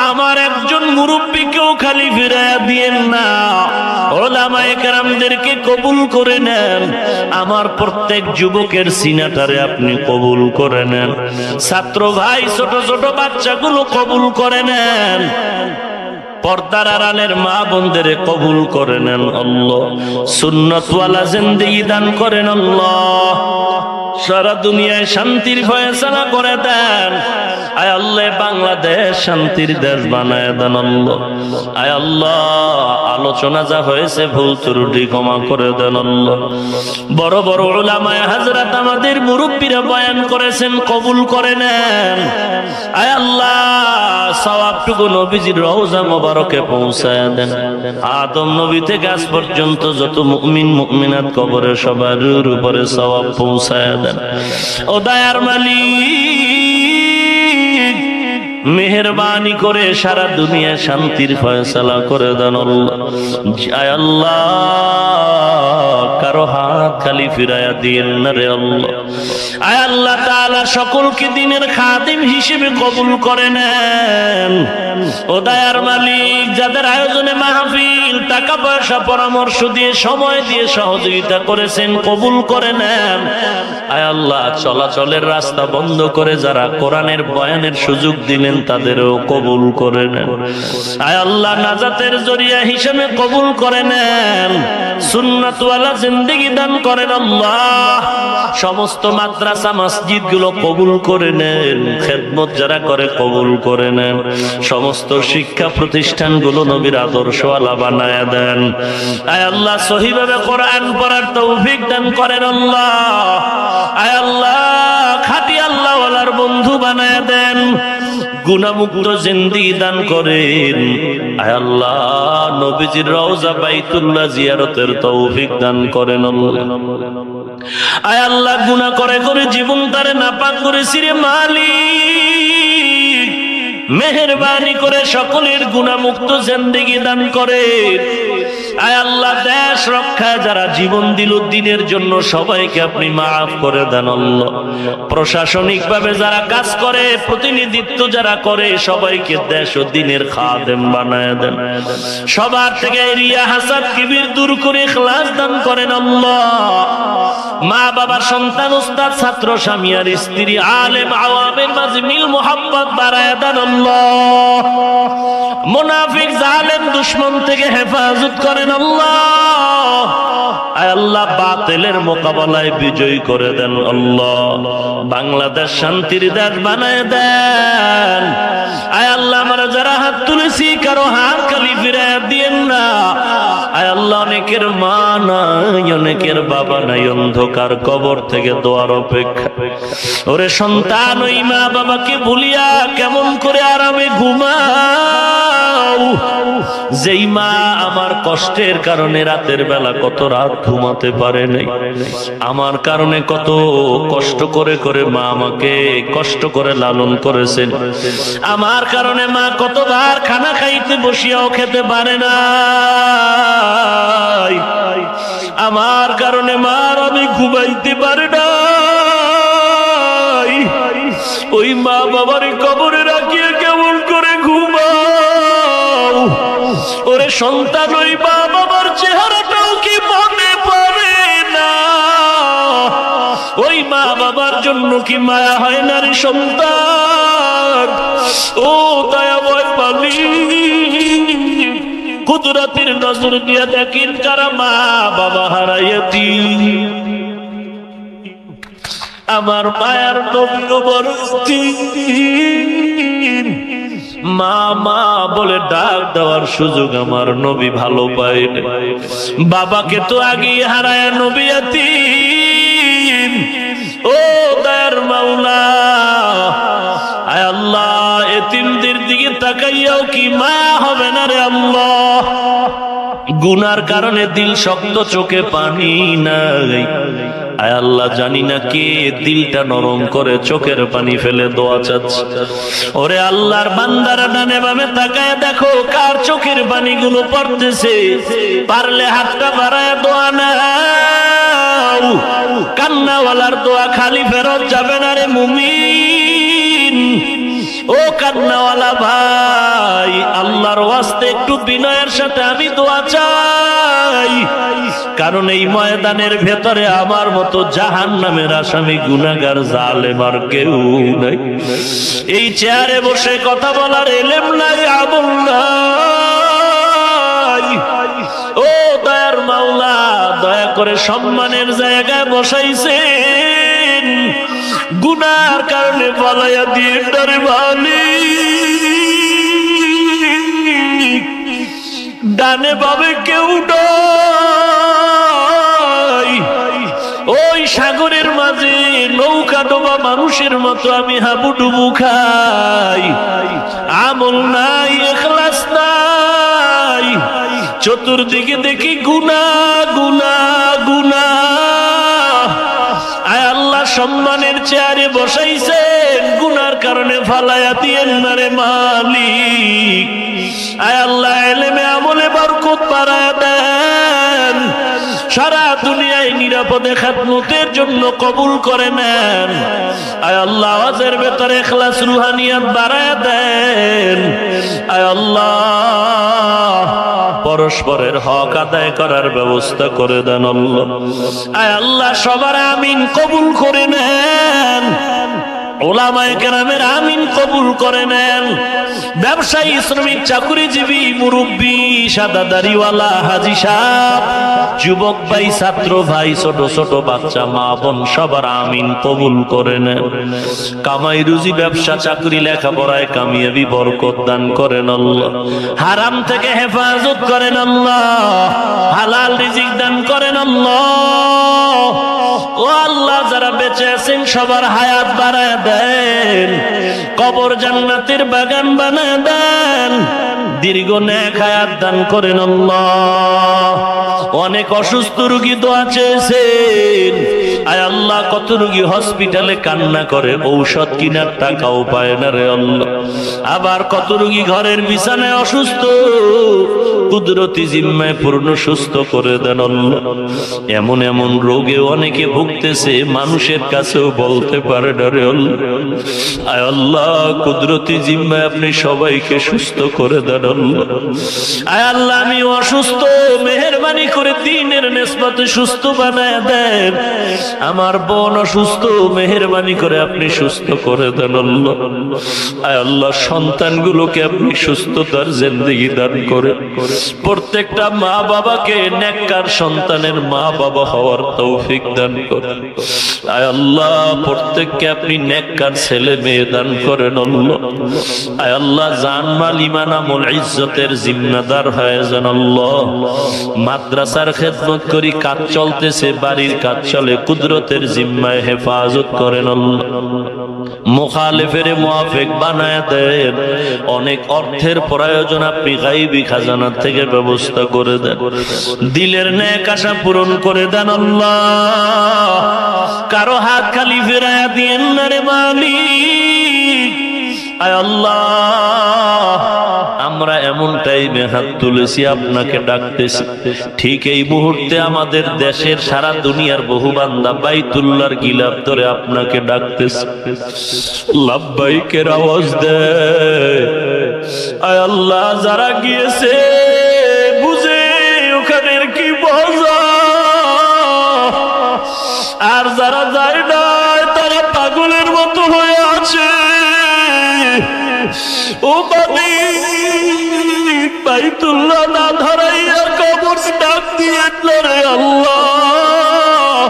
আমার একজন মুরব্বীকেও খালি ফিরাইয়া দিয়েন না, ওলামায়ে কেরামদেরকে কবুল করে নেন। আমার প্রত্যেক যুবকের সিনাটারে আপনি কবুল করে নেন। ছাত্র ভাই, ছোট ছোট বাচ্চাগুলো কবুল করে নেন। পর্দার আড়ালের মা বোনদের কবুল করে নেন আল্লাহ। সুন্নতওয়ালা জিন্দেগি দান করেন আল্লাহ। সারা দুনিয়ায় শান্তির ফয়সালা করে দেন। আয় আল্লাহ, বাংলাদেশ শান্তির দেশ বানায় দেন আল্লাহ। আয় আল্লাহ, আলোচনা যা হয়েছে ভুল ত্রুটি ক্ষমা করে দেন আল্লাহ। বড় বড় উলামায়ে হযরত আমাদের মুরব্বীরা বয়ান করেছেন, কবুল করে নেন। আয় আল্লাহ, সওয়াবটুকু নবীজির রওজা মোবারকে পৌঁছায় দেন। আদম নবী থেকে আজ পর্যন্ত যত মুমিন মুমিনাত কবরে সবার উপরে সওয়াব পৌঁছায় দেন। ও দয়ার মালিক, মেহেরবানি করে সারা দুনিয়া শান্তির ফয়সালা করে দেন আল্লাহ। আয় আল্লাহ, কারো হাত হাত খালি ফিরায়া দিয়েন না রে আল্লাহ। আয় আল্লাহ তাআলা সকলকে দিনের খাদিম হিসেবে কবুল করে নেন। ও দয়ার মালিক, যাদের আয়োজনে মাহফিল টাকা পয়সা পরামর্শ দিয়ে সময় দিয়ে সহযোগিতা করেছেন কবুল করে নেন। আয় আল্লাহ, চলাচলের রাস্তা বন্ধ করে যারা কোরআনের বয়ানের সুযোগ দিলেন তাদেরও কবুল করে নেন। আয় আল্লাহ, নাজাতের জরিয়া হিসেবে কবুল করে নেন। সুন্নাতওয়ালা জিন্দেগি দান করেন আল্লাহ। সমস্ত মাদ্রাসা মসজিদ গুলো কবুল করে নেন। খেদমত যারা করে কবুল করে নেন। সমস্ত শিক্ষা প্রতিষ্ঠানগুলো নবীর আদর্শওয়ালা বানায়া দেন। আয় আল্লাহ, সহিভাবে কোরআন পড়ার তৌফিক দান করেন আল্লাহ। আয় আল্লাহ, খাঁটি আল্লাহওয়ালার বন্ধু বানায়া দেন। গুনাহমুক্ত জিন্দেগি দান করেন। আয় আল্লাহ, নবীজির রওজা বাইতুল্লাহ জিয়ারতের তৌফিক দান করেন আল্লাহ। আয় আল্লাহ, গুনাহ করে করে জীবন তারে নাপাক করেছি রে মালিক, মেহেরবানি করে সকলের গুনাহমুক্ত জিন্দেগি দান করেন। আয় আল্লাহ, দেশ রক্ষায় যারা জীবন দিল দ্বীনের জন্য সবাইকে আপনি মাফ করে দেন আল্লাহ। প্রশাসনিক ভাবে যারা কাজ করে, প্রতিনিধিত্ব যারা করে, সবাইকে দেশ ও দ্বীনের খাদেম বানায় দেন। সবার থেকে রিয়া হাসাদ কিবির দূর করে ইখলাস দান করেন আল্লাহ। মা বাবা সন্তান উস্তাদ ছাত্র স্বামী আর স্ত্রী আলেম আওয়ামের মাঝে মিল মোহাব্বত বাড়ায় দেন আল্লাহ। মুনাফিক জালেম দুশমন থেকে হেফাজত করেন আল্লাহ। আয় আল্লাহ, বাতিলের মোকাবেলায় বিজয়ী করে দেন আল্লাহ। বাংলাদেশ শান্তির দেশ বানায় দেন। আয় আল্লাহ, আমরা যারা হাত তুলেছি কারো হাত খালি ফিরায় দিয়েন না। আয় আল্লাহ, অনেকের মা নাই, অনেকের বাবা নাই, অন্ধকার কবর থেকে দোয়ার অপেক্ষা। ওরে সন্তান, ওই মা বাবাকে ভুলিয়া কেমন করে আরামে ঘুমাও। যেই মা আমার কষ্টের কারণে রাতের বেলা কত রাত ঘুমাতে পারে নাই, আমার কারণে কত কষ্ট করে করে মা আমাকে কষ্ট করে লালন করেছেন, আমার কারণে মা কতবার খানা খাইতে বসিয়াও খেতে পারে না, আমার কারণে মার আমি ঘুমাইতে পারে না। ওই মা বাবার কবরে রাখিয়ে কেমন করে ঘুমাও। ওরে সন্তান, ওই মা বাবার চেহারাটাও কি মনে পড়ে না? ওই মা বাবার জন্য কি মায়া হয় না রে সন্তান? ও দয়াময় মালিক, কুদরতের নজর দিয়া দেখেন কারা মা বাবা হারাইয়াতি। আমার মায়ার নবী মা মা বলে ডাক দেওয়ার সুযোগ আমার নবী ভালো পায়। বাবাকে তো আগে হারায় নবী ইয়াতীম। ও দয়ার মাওলা, আয় আল্লাহ, এতিমদের দিকে তাকাইয়াও কি মায়া হবে না রে আল্লাহ? গুনার কারণে দিল শক্ত, চোখে পানি নাই। আয় আল্লাহ, জানি না কে দিলটা নরম করে চোখের পানি ফেলে দোয়া চাচ্ছে। ওরে আল্লাহর বান্দারা, ডানে বামে তাকায় দেখো কার চোখের পানিগুলো পড়তেছে। পারলে হাতটা বাড়ায় দোয়া নাও। কান্নাওয়ালার দোয়া খালি ফেরত যাবে না রে মুমিন। ও কান্নাওয়ালা ভাই, আল্লাহর ওয়াস্তে একটু বিনয়ের সাথে আমি দোয়া চাই। কারণ এই ময়দানের ভেতরে আমার মতো জাহান্নামের আসামি গুনাহগার জালেম আর কেউ নাই। এই চেয়ারে বসে কথা বলার এলেম নাই, আমল নাই। ও দয়ার মাওলা, দয়া করে সম্মানের জায়গায় বসাইছেন, গুনার কারণে পালাইয়া দিয়ে ডরে ভালি। ডানে বাবে কেউ নাই। ওই সাগরের মাঝে নৌকা ডোবা মানুষের মতো আমি হাবুডুবু খাই। আমল নাই, ইখলাস নাই, চতুর্দিকে দেখি গুনাহ গুনাহ গুনাহ। আয় আল্লাহ, সম্মানের চেয়ারে বসাইছেন, গুনার কারণে ফালাইয়া দিয়েন না রে মালিক। আয় আল্লাহ, এলেমে আমলে বরকত বাড়ায়া দেন। সারা দুনিয়ায় নিরাপদে খেদমতের জন্য কবুল করে নেন। আয় আল্লাহ আওয়াজের ভেতরে ইখলাস রুহানিয়াত বাড়ায় দেন। আয় আল্লাহ পরস্পরের হক আদায় করার ব্যবস্থা করে দেন আল্লাহ। আয় আল্লাহ সবার আমিন কবুল করে নেন। ওলামায়ে কেরামের আমিন কবুল করে নেন। ব্যবসায়ী, শ্রমিক, চাকুরিজীবী, মুরব্বী, সাদা দাড়িওয়ালা, হাজী সাহেব, যুবক ভাই, ছাত্র ভাই, ছোট ছোট বাচ্চা, মা বোন সবার আমিন কবুল করে নেন। কামাই রুজি, ব্যবসা, চাকরি, লেখাপড়ায় কামিয়াবি বরকত দান করেন আল্লাহ। হারাম থেকে হেফাজত করেন আল্লাহ। হালাল রিজিক দান করেন আল্লাহ। ও আল্লাহ যারা বেঁচে আছেন সবার হায়াত বাড়ায় দেন। কবর জান্নাতের বাগান বানায় দেন। দীর্ঘ নেক হায়াত দান করেন আল্লাহ। অনেক অসুস্থ রোগী দোয়া চেয়েছেন। আয় আল্লাহ কত রোগী হসপিটালে কান্না করে, ঔষধ কেনার টাকাও পায় না রে আল্লাহ। আবার কত রোগী ঘরের বিছানায় অসুস্থ, কুদরতি জিম্মায় পূর্ণ সুস্থ করে দেন আল্লাহ। এমন এমন রোগে অনেকে ভুগতেছে, মানুষের কাছেও বলতে পারে না রে আল্লাহ। আয় আল্লাহ কুদরতি জিম্মায় আপনি সবাইকে সুস্থ করে দেন আল্লাহ। আয় আল্লাহ আমি অসুস্থ, মেহেরবানি করে দ্বীনের নিসবতে সুস্থ বানায় দেন। আমার বোন অসুস্থ, মেহেরবানি করে আপনি সুস্থ করে দেন আল্লাহ। আয় আল্লাহ সন্তানগুলোকে আপনি সুস্থতার জিন্দেগি দান করে প্রত্যেকটা মা বাবাকে নেককার সন্তানের মা বাবা হওয়ার তৌফিক দান করেন। আয় আল্লাহ প্রত্যেককে আপনি নেককার ছেলে মেয়ে দান করেন আল্লাহ। আয় আল্লাহ জানমাল ঈমান আমল ইজ্জতের জিম্মাদার হয়ে যান আল্লাহ। মাদ্রাসার খেদমত করি, কাজ চলতেছে, বাড়ির কাজ চলে, কুদরতের জিম্মায় হেফাজত করেন আল্লাহ। মুখালিফের মুআফিক বানায় দেন। অনেক অর্থের প্রয়োজন, আপনি গায়বী খাজানা থেকে ব্যবস্থা করে দেন। দিলের নেক আশা পূরণ করে দেন আল্লাহ। কারো হাত খালি ফেরায়া দিয়েন না রে মালিক। আয় আল্লাহ আমরা এমন টাইমে হাত তুলেছি, আপনাকে ডাকতেছি, ঠিক এই মুহূর্তে আমাদের দেশের সারা দুনিয়ার বহু বান্দা বাইতুল্লাহর গিলাফ ধরে আপনাকে ডাকতেছে, লাব্বাইকের আওয়াজ দেয়। আয় আল্লাহ যারা গিয়েছে বুঝে ওখানের কি মজা, আর যারা যায় না তারা পাগলের মতো হয়ে আছে। ও বাবা বাইতুল্লাহ না ধরাইয়া কবর ডাক দিয়ে রে আল্লাহ।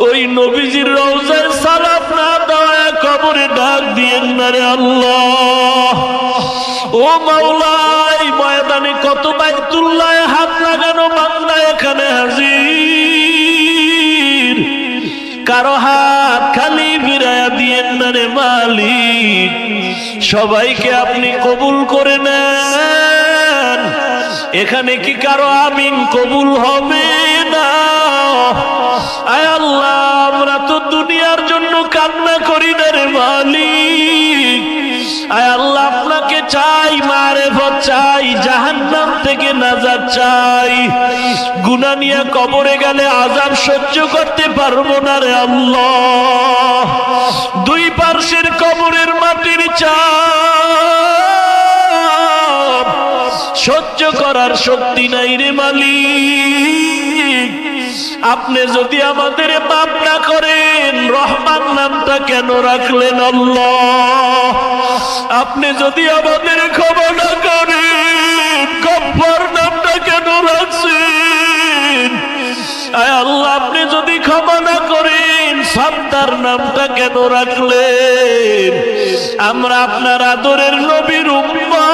ওই নবীজির রওজায় সালাম না দেওয়া কবরে ডাক দিয়ে রে আল্লাহ। ও মাওলা এই ময়দানে কত বাইতুল্লাহ হাত লাগানো বান্দা এখানে হাজির, কারো হাত খালি ফিরাইয়া দিয়েন না রে মালিক। সবাইকে আপনি কবুল করে নেন। এখানে কি কারো আমিন কবুল হবে না? আয় আল্লাহ আমরা তো দুনিয়ার জন্য কান্না করি না রে মালিক। আয় আল্লাহ আপনাকে চাই, মারেফত চাই, জাহান্নাম থেকে নাজাত চাই। গুনাহ নিয়ে কবরে গেলে আযাব সহ্য করতে পারবো না রে আল্লাহ। দুই পার্শ্বের কবরের মাটির চাপ সহ্য করার শক্তি নাই রে মালিক। আপনি যদি আমাদের মাফ না করেন, রহমান নামটা কেন রাখলেন আল্লাহ? আপনি যদি আমাদের ক্ষমা না করেন, গফফার নামটা কেন রাখছেন? আয় আল্লাহ আপনি যদি ক্ষমা না করেন, সাত্তার নামটা কেন রাখলেন? আমরা আপনার আদরের নবীর উম্মত।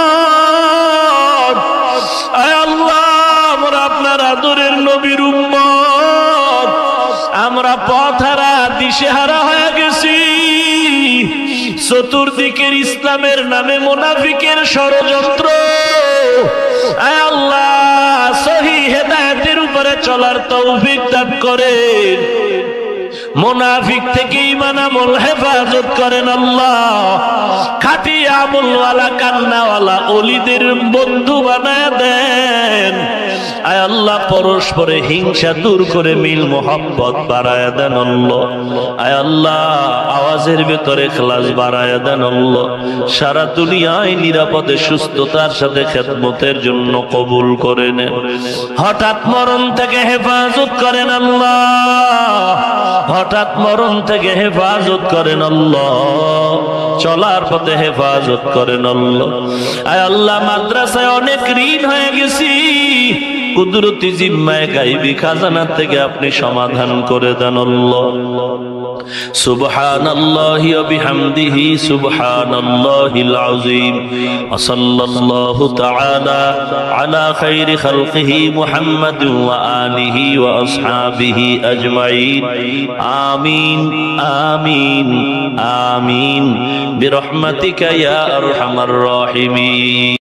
আয় আল্লাহ আমরা আপনার আদরের নবীর উম্মত। আমরা পথহারা, দিশেহারা হয়ে গেছি। চতুর্দিকের ইসলামের নামে মুনাফিকের ষড়যন্ত্র। আয় আল্লাহ সহি হেদায়েতের উপরে চলার তৌফিক দান করেন। মুনাফিক থেকে ঈমান আমল হেফাজত করেন আল্লাহ। খাঁটি আমলওয়ালা, কান্নাওয়ালা ওলিদের বন্ধু বানায় দেন। আয় আল্লাহ পরস্পরে হিংসা দূর করে মিল মোহাব্বত বাড়ায়া দেন আল্লাহ। আয় আল্লাহ আওয়াজের ভেতরে ইখলাস বাড়ায়া দেন আল্লাহ। সারা দুনিয়ায় নিরাপদে সুস্থতার সাথে খেদমতের জন্য কবুল করে নেন। হঠাৎ মরণ থেকে হেফাজত করেন আল্লাহ, হঠাৎ মরণ থেকে হেফাজত করেন আল্লাহ, চলার পথে হেফাজত করেন আল্লাহ। আয় আল্লাহ মাদ্রাসায় অনেক ঋণ হয়ে গেছি, কুদরতি জিম্মায় গাইবি খাজানা থেকে আপনি সমাধান করে দেন আল্লাহ। সুবহানাল্লাহি ওয়া বিহামদিহি সুবহানাল্লাহিল আযীম ওয়া সাল্লাল্লাহু তাআলা আলা খাইরি খালকিহি মুহাম্মাদিন ওয়া আলিহি ওয়া আসহাবিহি আজমাইন। আমিন আমিন আমিন বিরহমাতিকা ইয়া আরহামার রাহিমিন।